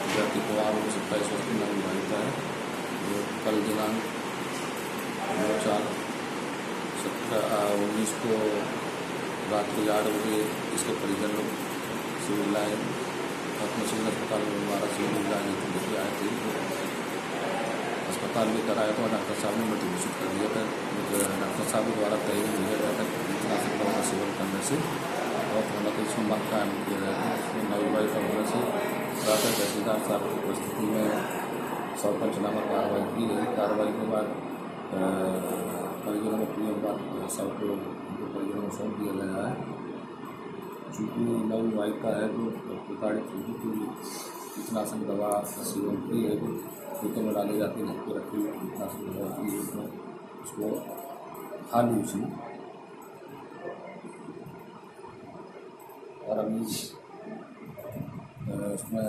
जाति परिवार 27 वर्ष की नाम विवाहित है। जो कल दिनांक 9/4/19 को रात के 8 बजे इसके परिजन लोग सिविल लाइन सिविल अस्पताल में हमारा सिविल लाइन लेके आए थे। अस्पताल लेकर आए तो डॉक्टर साहब ने मृत्यु घोषित कर दिया था। डॉक्टर साहब के द्वारा तय किया गया था कीटनाशक दवा का सेवन करने से और होना तो इसमें बात कायम किया गया था। इसमें नवीबाई का होने से प्रातः तहसीलदार साहब की उपस्थिति में सरपंचनामा कार्रवाई की गई। कार्रवाई के बाद परिजनों को पीएम बात सबको उनको परिजनों को सौंप दिया गया है। चूँकि नवविवाहिता है जो प्रताड़ित होगी तो कीटनाशक दवा का सेवन की है जो खेतों में डाली जाती है, घर पर रखी हुई कीटनाशक दवा की उसमें उसको खा ली उसने। और अभी उसमें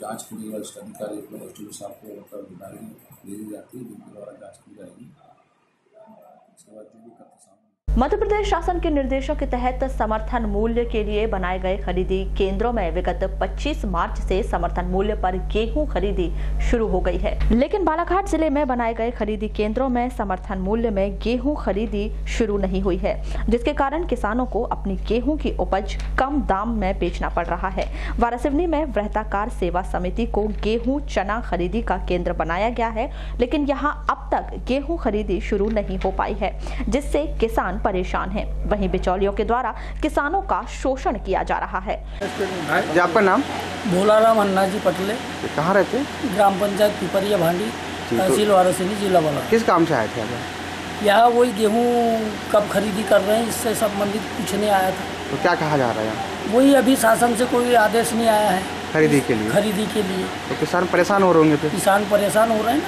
जांच के लिए वरिष्ठ अधिकारी अपने एसडीओ साहब को मतलब डायरी भेजी जाती है जिनके द्वारा जांच की जाएगी। इसके बाद जो भी करते सामने मध्य प्रदेश शासन के निर्देशों के तहत समर्थन मूल्य के लिए बनाए गए खरीदी केंद्रों में विगत 25 मार्च से समर्थन मूल्य पर गेहूं खरीदी शुरू हो गई है। लेकिन बालाघाट जिले में बनाए गए खरीदी केंद्रों में समर्थन मूल्य में गेहूं खरीदी शुरू नहीं हुई है, जिसके कारण किसानों को अपनी गेहूं की उपज कम दाम में बेचना पड़ रहा है। वारासिवनी में वृहताकार सेवा समिति को गेहूं चना खरीदी का केंद्र बनाया गया है, लेकिन यहाँ अब तक गेहूं खरीदी शुरू नहीं हो पाई है, जिससे किसान परेशान हैं। वहीं बिचौलियों के द्वारा किसानों का शोषण किया जा रहा है। जी आपका नाम? भोलाराम अन्ना जी पटले। कहाँ रहते हैं? ग्राम पंचायत पिपरिया भांडी, तहसील वारासिवनी, जिला बालाघाट। किस काम से आए थे? यहाँ वही गेहूँ कब खरीदी कर रहे हैं इससे संबंधित पूछने आया था। तो क्या कहा जा रहा है? वही अभी शासन से कोई आदेश नहीं आया है खरीदी के लिए। खरीदी के लिए तो किसान परेशान हो रहे होंगे फिर? किसान परेशान हो रहे हैं ना,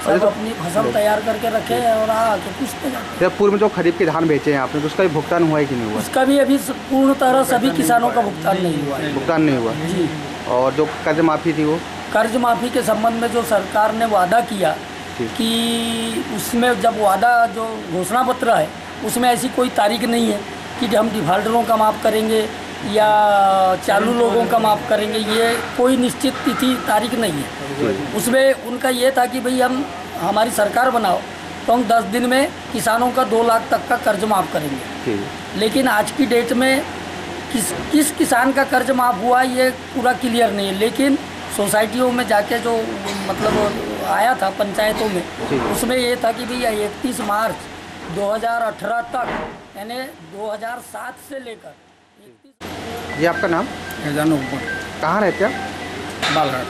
सब अपनी फसल तैयार करके रखे हैं और आके पूछते जाते हैं। पूर्व में जो खरीद के धान बेचे हैं आपने तो उसका भी भुगतान हुआ है कि नहीं हुआ? उसका भी अभी पूर्ण तरह सभी किसानों का भुगतान नहीं हुआ है। भुगतान नहीं हुआ जी। और जो कर्ज माफी थी वो? कर्ज माफी के संबंध में जो सरकार ने वादा किया कि उसमें जब वादा जो घोषणा पत्र है उसमें ऐसी कोई तारीख नहीं है कि हम डिफाल्टरों का माफ़ करेंगे या चालू लोगों का माफ़ करेंगे, ये कोई निश्चित तिथि तारीख नहीं है। उसमें उनका ये था कि भाई हमारी सरकार बनाओ तो हम 10 दिन में किसानों का 2 लाख तक का कर्ज माफ़ करेंगे। लेकिन आज की डेट में किस किसान का कर्ज माफ़ हुआ ये पूरा क्लियर नहीं है। लेकिन सोसाइटियों में जाके जो मतलब आया था पंचायतों में, उसमें ये था कि भैया 31 मार्च 2018 तक यानी 2007 से लेकर। जी आपका नाम? कहाँ रहते हैं? बालाघाट।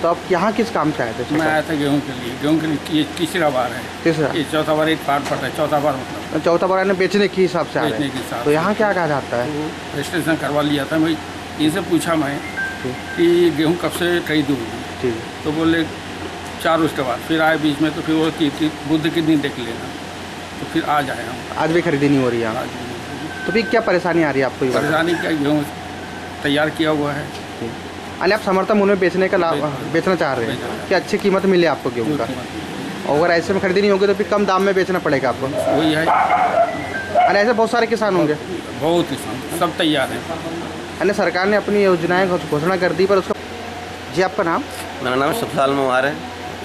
तो आप यहाँ किस काम से आए थे? मैं आया था गेहूँ के लिए। ये तीसरा बार है। तीसरा? ये चौथा बार एक पार्ट पड़ता है, चौथा बार मतलब। चौथा बार यानी बेचने के हिसाब से आ रहे हैं। तो यहाँ क्या कहा जाता है? रजिस्ट्रेशन करवा लिया था भाई। इनसे पूछा मैं कि गेहूँ कब से खरीदूँगी, तो बोले 4 रोज के बाद। फिर आए बीच में तो फिर वो बुध के दिन देख लेना, तो फिर आज आए हम। आज भी खरीदी नहीं हो रही है? तो फिर क्या परेशानी आ रही है आपको? परेशानी क्या, गेहूँ तैयार किया हुआ है। यानी आप समर्थन मूल्य में बेचने का बेचना चाह रहे हैं कि अच्छी कीमत मिले आपको गेहूँ का, और अगर ऐसे में खरीदी नहीं होगी तो फिर कम दाम में बेचना पड़ेगा आपको। वही है। और ऐसे बहुत सारे किसान होंगे? बहुत किसान, सब तैयार हैं। यानी सरकार ने अपनी योजनाएं घोषणा कर दी पर उसका। जी आपका नाम? मेरा नाम सुखलाल मोहार है,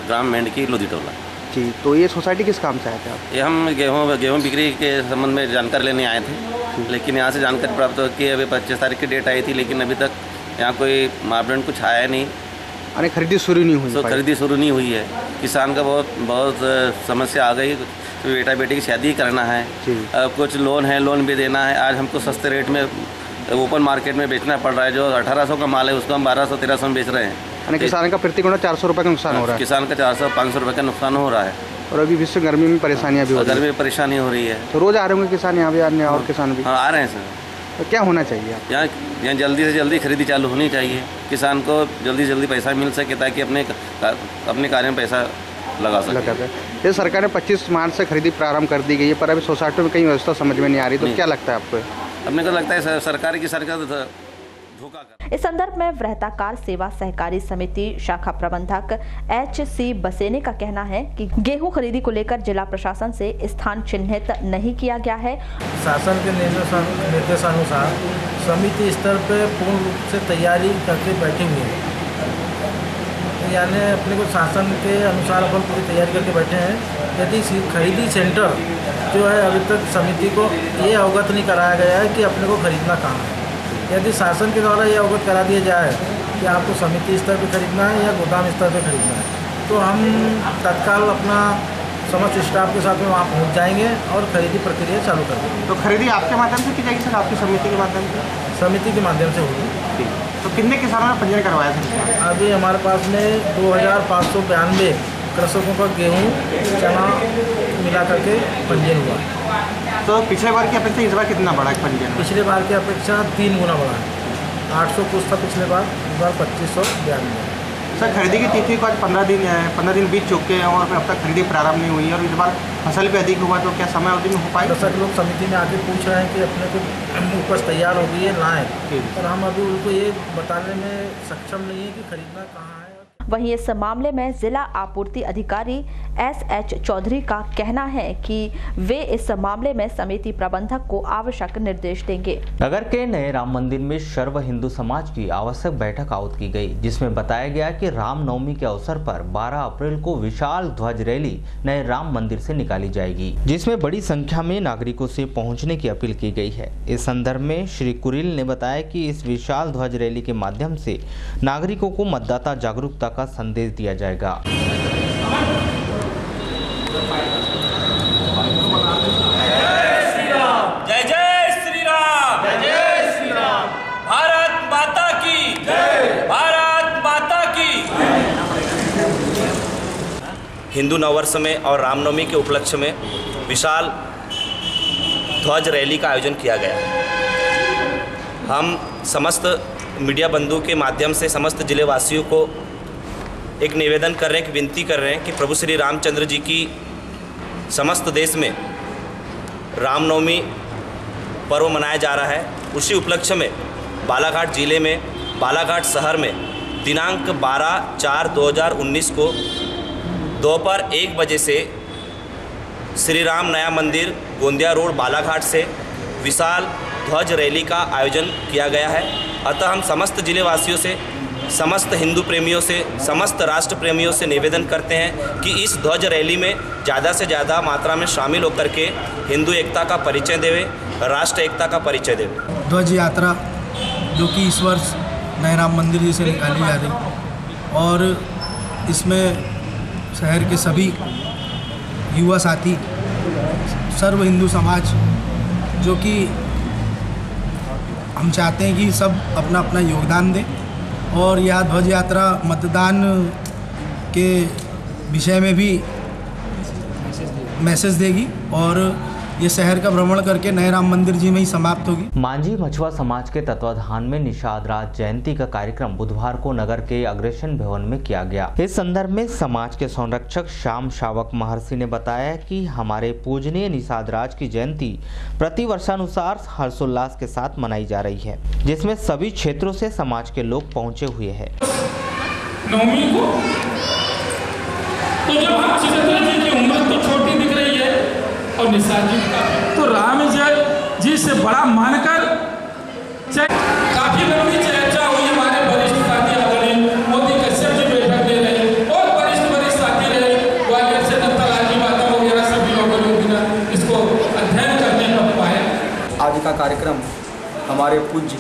ग्राम मेंढकी लोधी टोला। जी, तो ये सोसाइटी किस काम से आए थे आप? ये हम गेहूँ बिक्री के संबंध में जानकारी लेने आए थे, लेकिन यहाँ से जानकारी प्राप्त हो कि अभी 25 तारीख की डेट आई थी, लेकिन अभी तक यहाँ कोई मापदंड कुछ आया नहीं। यानी खरीदी शुरू नहीं हुई? खरीदी शुरू नहीं हुई है। किसान का बहुत समस्या आ गई। तो बेटा बेटी की शादी करना है, कुछ लोन है, लोन भी देना है। आज हमको सस्ते रेट में ओपन मार्केट में बेचना पड़ रहा है। जो 1800 का माल है उसको हम 1200-1300 में बेच रहे हैं। यानी किसान का प्रति क्विंटल 400 रुपये का नुकसान हो रहा है। किसान का 400-500 रुपये का नुकसान हो रहा है। और अभी विश्व गर्मी में परेशानियाँ भी हो रही हैं। गर्मी में परेशानी हो रही है। तो रोज़ आ रहे होंगे किसान यहाँ भी, अन्य और किसान भी? हाँ, आ रहे हैं सर। तो क्या होना चाहिए यहाँ जल्दी से जल्दी खरीदी चालू होनी चाहिए। किसान को जल्दी से जल्दी पैसा मिल सके ताकि अपने कार्य में पैसा लगा सके। ये सरकार ने 25 मार्च से खरीदी प्रारंभ कर दी गई है, पर अभी सोसाइटी में कहीं व्यवस्था समझ में नहीं आ रही। तो क्या लगता है आपको? अपने को लगता है सरकार धोखा कर। इस संदर्भ में वृहताकार सेवा सहकारी समिति शाखा प्रबंधक HC बसेने का कहना है कि गेहूं खरीदी को लेकर जिला प्रशासन से स्थान चिन्हित नहीं किया गया है। शासन के निर्देशानुसार समिति स्तर पर पूर्ण रूप से तैयारी करके बैठी हुई है। यानी अपने को शासन के अनुसार अपन पूरी तैयारी करके बैठे हैं। यदि खरीदी सेंटर जो है अभी तक समिति को ये अवगत नहीं कराया गया है कि अपने को खरीदना कहाँ है। यदि शासन के द्वारा ये अवगत करा दिया जाए कि आपको समिति स्तर पर खरीदना है या गोदाम स्तर पर खरीदना है, तो हम तत्काल अपना समस्त स्टाफ के साथ में वहाँ पहुँच जाएंगे और खरीदी प्रक्रिया चालू कर देंगे। तो खरीदी आपके माध्यम से की जाएगी सर? आपकी समिति के माध्यम से? समिति के माध्यम से होगी। तो कितने किसानों ने पंजीयन करवाया सर? अभी हमारे पास में 2592 कृषकों का गेहूँ चना मिला करके पंजीयन हुआ। तो पिछले बार की अपेक्षा इस बार कितना बढ़ा है पंजीयन? पिछले बार की अपेक्षा 3 गुना बढ़ा है। 800 कुछ था पिछले बार, इस बार 2592। सर खरीदी की तिथि को आज 15 दिन बीत चुके हैं और अब तक खरीदी प्रारंभ नहीं हुई है, और इस बार फसल भी अधिक हुआ, तो क्या समय अवधि में हो पाएगा? तो सर लोग समिति में आके पूछ रहे हैं कि अपने को उपज तैयार हो गई है लाएँ, पर हम अभी उनको ये बताने में सक्षम नहीं है कि खरीदना कहाँ है। वहीं इस मामले में जिला आपूर्ति अधिकारी SH चौधरी का कहना है कि वे इस मामले में समिति प्रबंधक को आवश्यक निर्देश देंगे। नगर के नए राम मंदिर में सर्व हिंदू समाज की आवश्यक बैठक आयोजित की गई, जिसमें बताया गया कि रामनवमी के अवसर पर 12 अप्रैल को विशाल ध्वज रैली नए राम मंदिर से निकाली जाएगी, जिसमें बड़ी संख्या में नागरिकों से पहुंचने की अपील की गई है। इस संदर्भ में श्री कुरिल ने बताया कि इस विशाल ध्वज रैली के माध्यम से नागरिकों को मतदाता जागरूकता का संदेश दिया जाएगा। जय जय श्री राम, जय जय श्री राम। भारत माता की जय, भारत माता की। हिंदू नववर्ष में और रामनवमी के उपलक्ष्य में विशाल ध्वज रैली का आयोजन किया गया। हम समस्त मीडिया बंधु के माध्यम से समस्त जिलेवासियों को एक निवेदन कर रहे हैं, कि विनती कर रहे हैं कि प्रभु श्री रामचंद्र जी की समस्त देश में रामनवमी पर्व मनाया जा रहा है। उसी उपलक्ष्य में बालाघाट जिले में बालाघाट शहर में दिनांक 12/4/2019 को दोपहर 1 बजे से श्री राम नया मंदिर गोंदिया रोड बालाघाट से विशाल ध्वज रैली का आयोजन किया गया है। अतः हम समस्त जिलेवासियों से, समस्त हिंदू प्रेमियों से, समस्त राष्ट्र प्रेमियों से निवेदन करते हैं कि इस ध्वज रैली में ज़्यादा से ज़्यादा मात्रा में शामिल होकर के हिंदू एकता का परिचय देवे, राष्ट्र एकता का परिचय देवे। ध्वज यात्रा जो कि इस वर्ष नए राम मंदिर जी से निकाली जा रही, और इसमें शहर के सभी युवा साथी, सर्व हिंदू समाज, जो कि हम चाहते हैं कि सब अपना अपना योगदान दें, और यह ध्वज यात्रा मतदान के विषय में भी मैसेज देगी, और ये शहर का भ्रमण करके नए राम मंदिर जी में ही समाप्त होगी। मांझी मछुआ समाज के तत्वाधान में निषाद राज जयंती का कार्यक्रम बुधवार को नगर के अग्रसेन भवन में किया गया। इस संदर्भ में समाज के संरक्षक श्याम शावक महर्षि ने बताया कि हमारे पूजनीय निषाद राज की जयंती प्रति वर्षानुसार हर्षोल्लास के साथ मनाई जा रही है, जिसमें सभी क्षेत्रों से समाज के लोग पहुँचे हुए हैं। नवमी को तो जब हम चिरंजीव जी की उम्र तो छोटी दिख रही है और निषाद जी का तो राम जी से बड़ा मानकर काफी लंबी चर्चा हुई। हमारे वरिष्ठ साथी आदरणीय मोदी कश्यप जी बैठक दे रहे और वरिष्ठ साथी रहे, ग्वालियर से दत्तालाल जी माता वगैरह सभी लोगों ने इसको अध्ययन करने का पाया। आज का कार्यक्रम हमारे पूज्य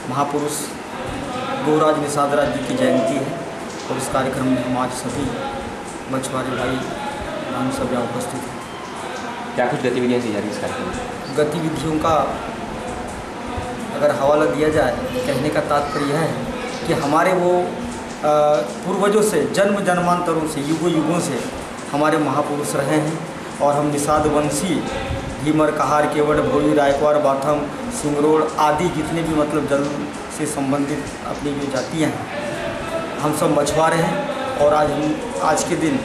महापुरुष गौराज निषाद राज जी की जयंती है, और इस कार्यक्रम में हम आज सभी मछुआरे भाई हम सब यहाँ उपस्थित हैं। क्या कुछ गतिविधियाँ की जा रही है इस कार्यक्रम में? गतिविधियों का अगर हवाला दिया जाए, कहने का तात्पर्य है कि हमारे वो पूर्वजों से जन्म जन्मांतरों से युगों युगों से हमारे महापुरुष रहे हैं और हम निषाद वंशी भीमर, कहार, केवट, भोई, रायकवार, बाथम, सिंगरोड़ आदि जितने भी मतलब जल से संबंधित अपनी जो जातियाँ हैं हम सब मछुआरे हैं। और आज के दिन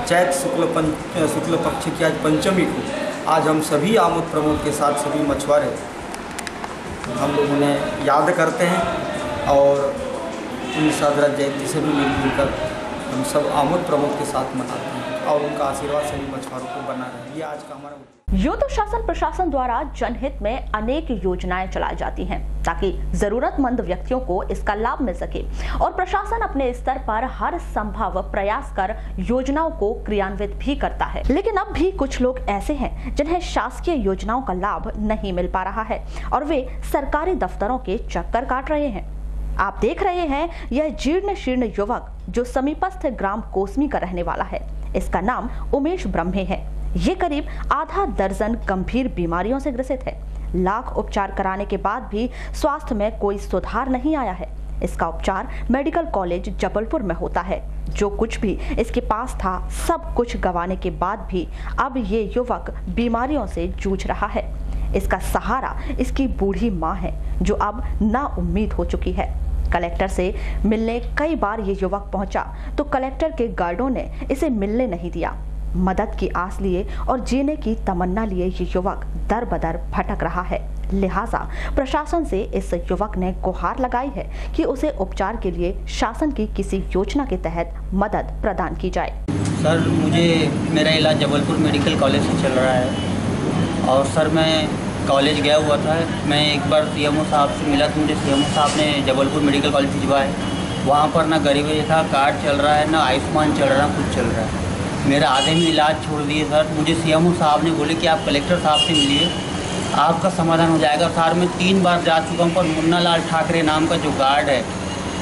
चैत शुक्ल पक्ष की आज पंचमी को आज हम सभी आमोद प्रमोद के साथ सभी मछुआरे हम लोग उन्हें याद करते हैं और निषाद जयंती से भी मिलजुल कर हम सब आमोद प्रमोद के साथ मनाते हैं और उनका आशीर्वाद सभी मछुआरों को बना रहे। ये आज का हमारा यूं तो शासन प्रशासन द्वारा जनहित में अनेक योजनाएं चलाई जाती हैं ताकि जरूरतमंद व्यक्तियों को इसका लाभ मिल सके और प्रशासन अपने स्तर पर हर संभव प्रयास कर योजनाओं को क्रियान्वित भी करता है। लेकिन अब भी कुछ लोग ऐसे हैं जिन्हें शासकीय योजनाओं का लाभ नहीं मिल पा रहा है और वे सरकारी दफ्तरों के चक्कर काट रहे हैं। आप देख रहे हैं यह जीर्ण शीर्ण युवक जो समीपस्थ ग्राम कोसमी का रहने वाला है। इसका नाम उमेश ब्रह्मे है। ये करीब आधा दर्जन गंभीर बीमारियों से ग्रसित है। लाख उपचार कराने के बाद भी स्वास्थ्य में कोई सुधार नहीं आया है। इसका उपचार मेडिकल कॉलेज जबलपुर में होता है। जो कुछ भी इसके पास था सब कुछ गंवाने के बाद भी अब ये युवक बीमारियों से जूझ रहा है। इसका सहारा इसकी बूढ़ी माँ है जो अब ना उम्मीद हो चुकी है। कलेक्टर से मिलने कई बार ये युवक पहुंचा तो कलेक्टर के गार्डों ने इसे मिलने नहीं दिया। मदद की आस लिए और जीने की तमन्ना लिए ये युवक दर बदर भटक रहा है। लिहाजा प्रशासन से इस युवक ने गुहार लगाई है कि उसे उपचार के लिए शासन की किसी योजना के तहत मदद प्रदान की जाए। सर मुझे मेरा इलाज जबलपुर मेडिकल कॉलेज से चल रहा है और सर मैं कॉलेज गया हुआ था। मैं एक बार सीएमओ साहब से मिला तो मुझे सीएमओ साहब ने जबलपुर मेडिकल कॉलेज भिजवा है। वहाँ पर ना गरीबी रेखा कार्ड चल रहा है, ना आयुष्मान चल रहा है, कुछ चल रहा है। मेरा आधे में इलाज छोड़ दिए सर। मुझे सीएमओ साहब ने बोले कि आप कलेक्टर साहब से मिलिए, आपका समाधान हो जाएगा। सर मैं 3 बार जा चुका हूँ पर मुन्ना लाल ठाकरे नाम का जो गार्ड है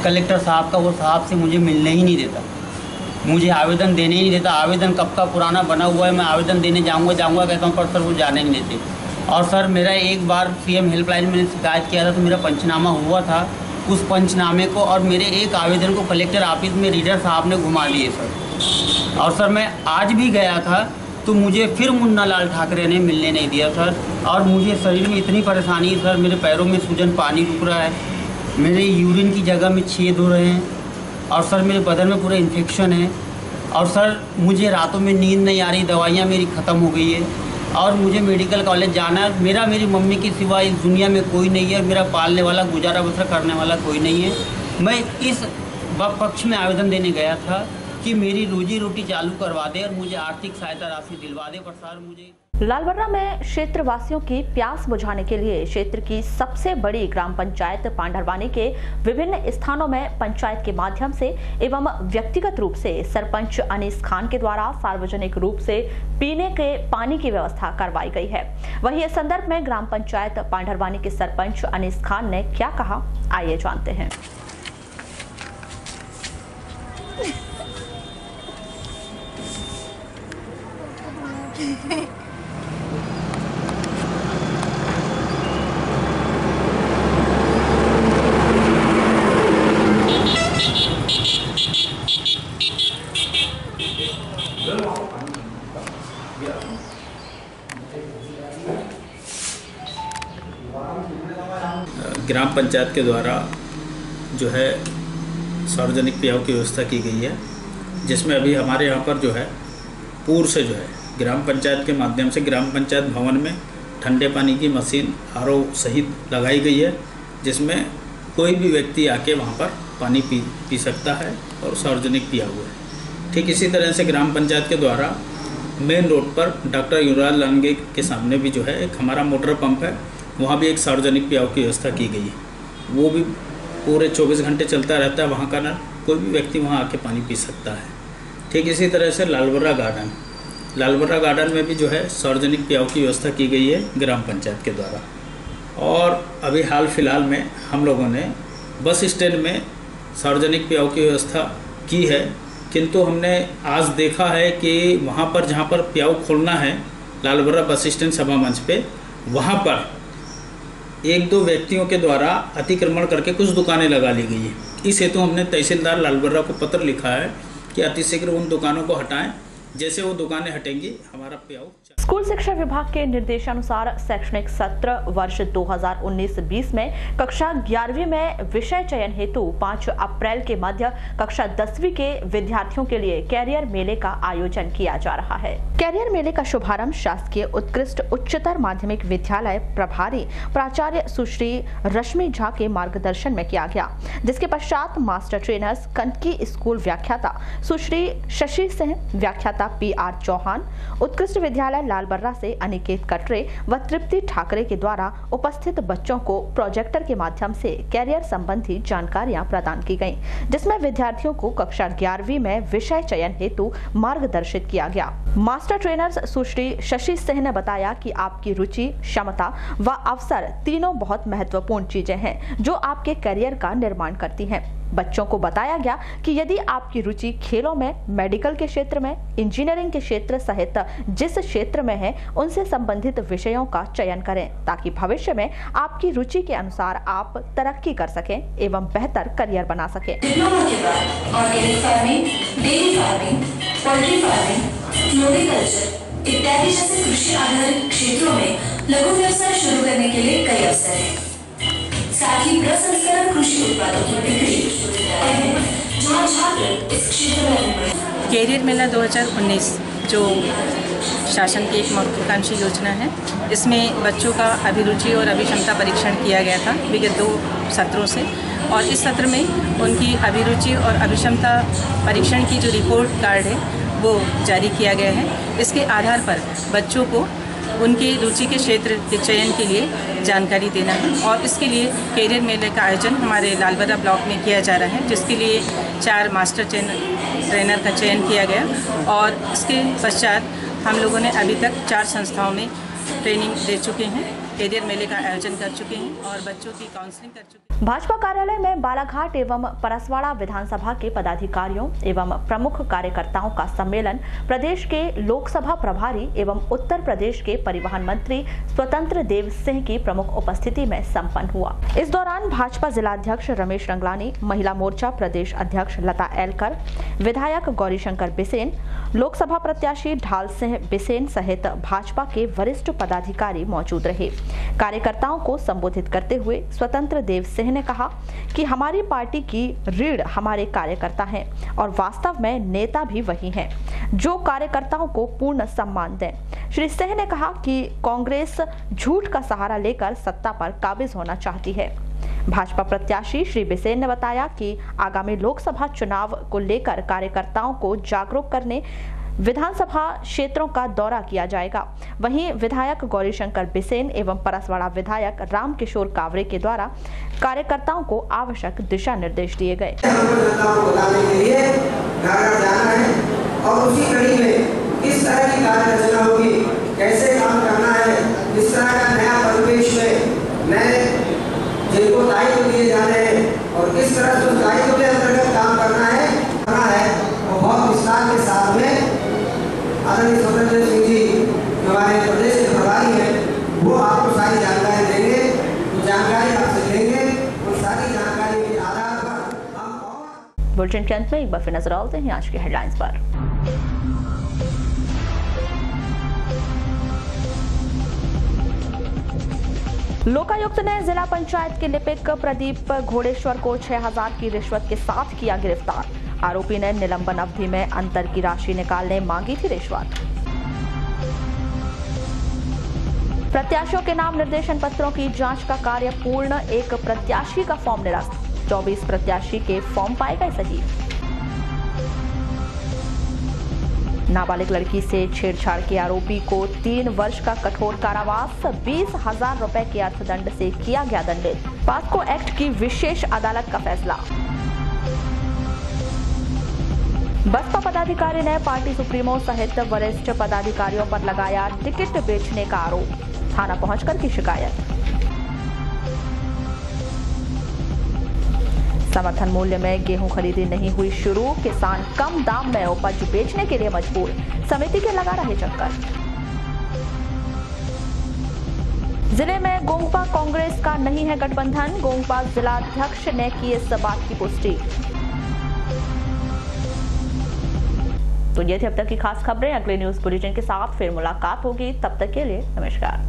कलेक्टर साहब का, वो साहब से मुझे मिलने ही नहीं देता, मुझे आवेदन देने ही नहीं देता। आवेदन कब का पुराना बना हुआ है, मैं आवेदन देने जाऊँगा कहता हूँ पर सर वो जाने नहीं देते। और सर मेरा एक बार सीएम हेल्पलाइन में शिकायत किया था तो मेरा पंचनामा हुआ था। उस पंचनामे को और मेरे एक आवेदन को कलेक्टर ऑफिस में रीडर साहब ने घुमा दिए सर। और सर मैं आज भी गया था तो मुझे फिर मुन्ना लाल ठाकरे ने मिलने नहीं दिया सर। और मुझे शरीर में इतनी परेशानी है सर, मेरे पैरों में सूजन, पानी रुक रहा है, मेरे यूरिन की जगह में छेद हो रहे हैं और सर मेरे बदन में पूरा इन्फेक्शन है। और सर मुझे रातों में नींद नहीं आ रही, दवाइयाँ मेरी ख़त्म हो गई है और मुझे मेडिकल कॉलेज जाना है। मेरी मम्मी के सिवा इस दुनिया में कोई नहीं है, मेरा पालने वाला, गुजारा बसर करने वाला कोई नहीं है। मैं इस पक्ष में आवेदन देने गया था कि मेरी रोजी रोटी चालू करवा दे और मुझे आर्थिक सहायता राशि दिलवा दे। पर सर मुझे लालबर्रा में क्षेत्रवासियों की प्यास बुझाने के लिए क्षेत्र की सबसे बड़ी ग्राम पंचायत पांडरवानी के विभिन्न स्थानों में पंचायत के माध्यम से एवं व्यक्तिगत रूप से सरपंच अनीस खान के द्वारा सार्वजनिक रूप से पीने के पानी की व्यवस्था करवाई गई है। वहीं इस संदर्भ में ग्राम पंचायत पांडरवानी के सरपंच अनीस खान ने क्या कहा, आइए जानते हैं। ग्राम पंचायत के द्वारा जो है सार्वजनिक पेयों की व्यवस्था की गई है, जिसमें अभी हमारे यहाँ पर जो है पूर्व से जो है ग्राम पंचायत के माध्यम से ग्राम पंचायत भवन में ठंडे पानी की मशीन आरओ सहित लगाई गई है, जिसमें कोई भी व्यक्ति आके वहाँ पर पानी पी सकता है और सार्वजनिक पिया हुआ है। ठीक इसी तरह से ग्राम पंचायत के द्वारा मेन रोड पर डॉक्टर युवराज लांगे के सामने भी जो है एक हमारा मोटर पंप है, वहाँ भी एक सार्वजनिक पियाव की व्यवस्था की गई है। वो भी पूरे 24 घंटे चलता रहता है, वहाँ का ना कोई भी व्यक्ति वहाँ आके पानी पी सकता है। ठीक इसी तरह से लालबर्रा गार्डन में भी जो है सार्वजनिक पियाव की व्यवस्था की गई है ग्राम पंचायत के द्वारा। और अभी हाल फिलहाल में हम लोगों ने बस स्टैंड में सार्वजनिक पियाव की व्यवस्था की है, किंतु हमने आज देखा है कि वहाँ पर जहाँ पर पियाव खोलना है लालबर्रा बस स्टैंड सभा मंच पे, वहाँ पर एक दो व्यक्तियों के द्वारा अतिक्रमण करके कुछ दुकानें लगा ली गई हैं। इस हेतु हमने तहसीलदार लालबर्रा को पत्र लिखा है कि अतिशीघ्र उन दुकानों को हटाएं। जैसे वो दुकानें हटेंगी हमारा प्याऊ। स्कूल शिक्षा विभाग के निर्देशानुसार शैक्षणिक सत्र वर्ष 2019-20 में कक्षा 11वीं में विषय चयन हेतु 5 अप्रैल के मध्य कक्षा 10वीं के विद्यार्थियों के लिए कैरियर मेले का आयोजन किया जा रहा है। कैरियर मेले का शुभारंभ शासकीय उत्कृष्ट उच्चतर माध्यमिक विद्यालय प्रभारी प्राचार्य सुश्री रश्मि झा के मार्गदर्शन में किया गया, जिसके पश्चात मास्टर ट्रेनर्स कनकी स्कूल व्याख्याता सुश्री शशि सिंह, व्याख्याता PR चौहान, उत्कृष्ट विद्यालय लालबर्रा से अनिकेत कटरे व तृप्ति ठाकरे के द्वारा उपस्थित बच्चों को प्रोजेक्टर के माध्यम से कैरियर संबंधी जानकारियां प्रदान की गईं, जिसमें विद्यार्थियों को कक्षा 11वीं में विषय चयन हेतु मार्गदर्शित किया गया। मास्टर ट्रेनर्स सुश्री शशि सिंह ने बताया कि आपकी रुचि, क्षमता व अवसर तीनों बहुत महत्वपूर्ण चीजें हैं जो आपके करियर का निर्माण करती हैं। बच्चों को बताया गया कि यदि आपकी रुचि खेलों में, मेडिकल के क्षेत्र में, इंजीनियरिंग के क्षेत्र सहित जिस क्षेत्र में है उनसे संबंधित विषयों का चयन करें, ताकि भविष्य में आपकी रुचि के अनुसार आप तरक्की कर सकें एवं बेहतर करियर बना सकें। डिप्लोमा के बाद organic farming, dairy farming, poultry farming, floriculture इत्यादि जैसे कृषि आधारित क्षेत्रों में लघु व्यवसाय शुरू करने के लिए कई अवसर हैं। साथ ही प्रसंस्करण कृषि उत्पादों की बिक्री जहाँ छात्र इस क्षेत्र में। कैरियर मेला 2019 जो शासन की एक महत्वाकांक्षी योजना है, इसमें बच्चों का अभिरुचि और अभिक्षमता परीक्षण किया गया था विगत 2 सत्रों से, और इस सत्र में उनकी अभिरुचि और अभिक्षमता परीक्षण की जो रिपोर्ट कार्ड है वो जारी किया गया है। इसके आधार पर बच्चों को उनके रुचि के क्षेत्र के चयन के लिए जानकारी देना है, और इसके लिए कैरियर मेले का आयोजन हमारे लालबर्रा ब्लॉक में किया जा रहा है, जिसके लिए 4 मास्टर ट्रेनर का चयन किया गया, और इसके पश्चात हम लोगों ने अभी तक 4 संस्थाओं में ट्रेनिंग दे चुके हैं, कैरियर मेले का आयोजन कर चुके हैं और बच्चों की काउंसलिंग कर चुके हैं। भाजपा कार्यालय में बालाघाट एवं परसवाड़ा विधानसभा के पदाधिकारियों एवं प्रमुख कार्यकर्ताओं का सम्मेलन प्रदेश के लोकसभा प्रभारी एवं उत्तर प्रदेश के परिवहन मंत्री स्वतंत्र देव सिंह की प्रमुख उपस्थिति में संपन्न हुआ। इस दौरान भाजपा जिलाध्यक्ष रमेश रंगलानी, महिला मोर्चा प्रदेश अध्यक्ष लता एलकर, विधायक गौरीशंकर बिसेन, लोकसभा प्रत्याशी ढाल सिंह बिसेन सहित भाजपा के वरिष्ठ पदाधिकारी मौजूद रहे। कार्यकर्ताओं को संबोधित करते हुए स्वतंत्र देव सिंह ने कहा कि हमारी पार्टी की रीढ़ हमारे कार्यकर्ता हैं और वास्तव में नेता भी वही हैं जो कार्यकर्ताओं को पूर्ण सम्मान दें। श्री सिंह ने कहा कि कांग्रेस झूठ का सहारा लेकर सत्ता पर काबिज होना चाहती है। भाजपा प्रत्याशी श्री बिसेन ने बताया कि आगामी लोकसभा चुनाव को लेकर कार्यकर्ताओं को जागरूक करने विधानसभा क्षेत्रों का दौरा किया जाएगा। वहीं विधायक गौरीशंकर बिसेन एवं परसवाड़ा विधायक रामकिशोर कावरे के द्वारा कार्यकर्ताओं को आवश्यक दिशा निर्देश दिए गए। और उसी कड़ी में किस तरह की कार्य रचना होगी, कैसे काम करना है, इस तरह का नया परिवेश में नए जिनको दायित्व दिए जा रहे हैं और किस तरह से दायित्व के अंतर्गत काम करना है वो बहुत विस्तार के साथ में आदरणीय स्वतंत्र सिंह जी जो हमारे प्रदेश के प्रभारी हैं वो आपको सारी जानकारी देंगे। तो जानकारी आपसे लेंगे और सारी जानकारी के आधार पर हम बुलेटिन के अंत में एक बार फिर नजर डालते हैं आज के हेडलाइंस पर। लोकायुक्त ने जिला पंचायत के लिपिक प्रदीप घोड़ेश्वर को 6000 की रिश्वत के साथ किया गिरफ्तार। आरोपी ने निलंबन अवधि में अंतर की राशि निकालने मांगी थी रिश्वत। प्रत्याशियों के नाम निर्देशन पत्रों की जांच का कार्य पूर्ण, 1 प्रत्याशी का फॉर्म निरस्त, 24 प्रत्याशी के फॉर्म पाए गए सही। नाबालिग लड़की से छेड़छाड़ के आरोपी को 3 वर्ष का कठोर कारावास, 20,000 रुपए के अर्थदंड से किया गया दंडित। पास्को एक्ट की विशेष अदालत का फैसला। बसपा पदाधिकारी ने पार्टी सुप्रीमो सहित वरिष्ठ पदाधिकारियों पर लगाया टिकट बेचने का आरोप, थाना पहुंचकर की शिकायत। समर्थन मूल्य में गेहूं खरीदी नहीं हुई शुरू, किसान कम दाम में उपज बेचने के लिए मजबूर, समिति के लगा रहे चक्कर। जिले में गोंगपा कांग्रेस का नहीं है गठबंधन, गोंगपा जिलाध्यक्ष ने की इस बात की पुष्टि। तो ये थी अब तक की खास खबरें। अगले न्यूज बुलेटिन के साथ फिर मुलाकात होगी, तब तक के लिए नमस्कार।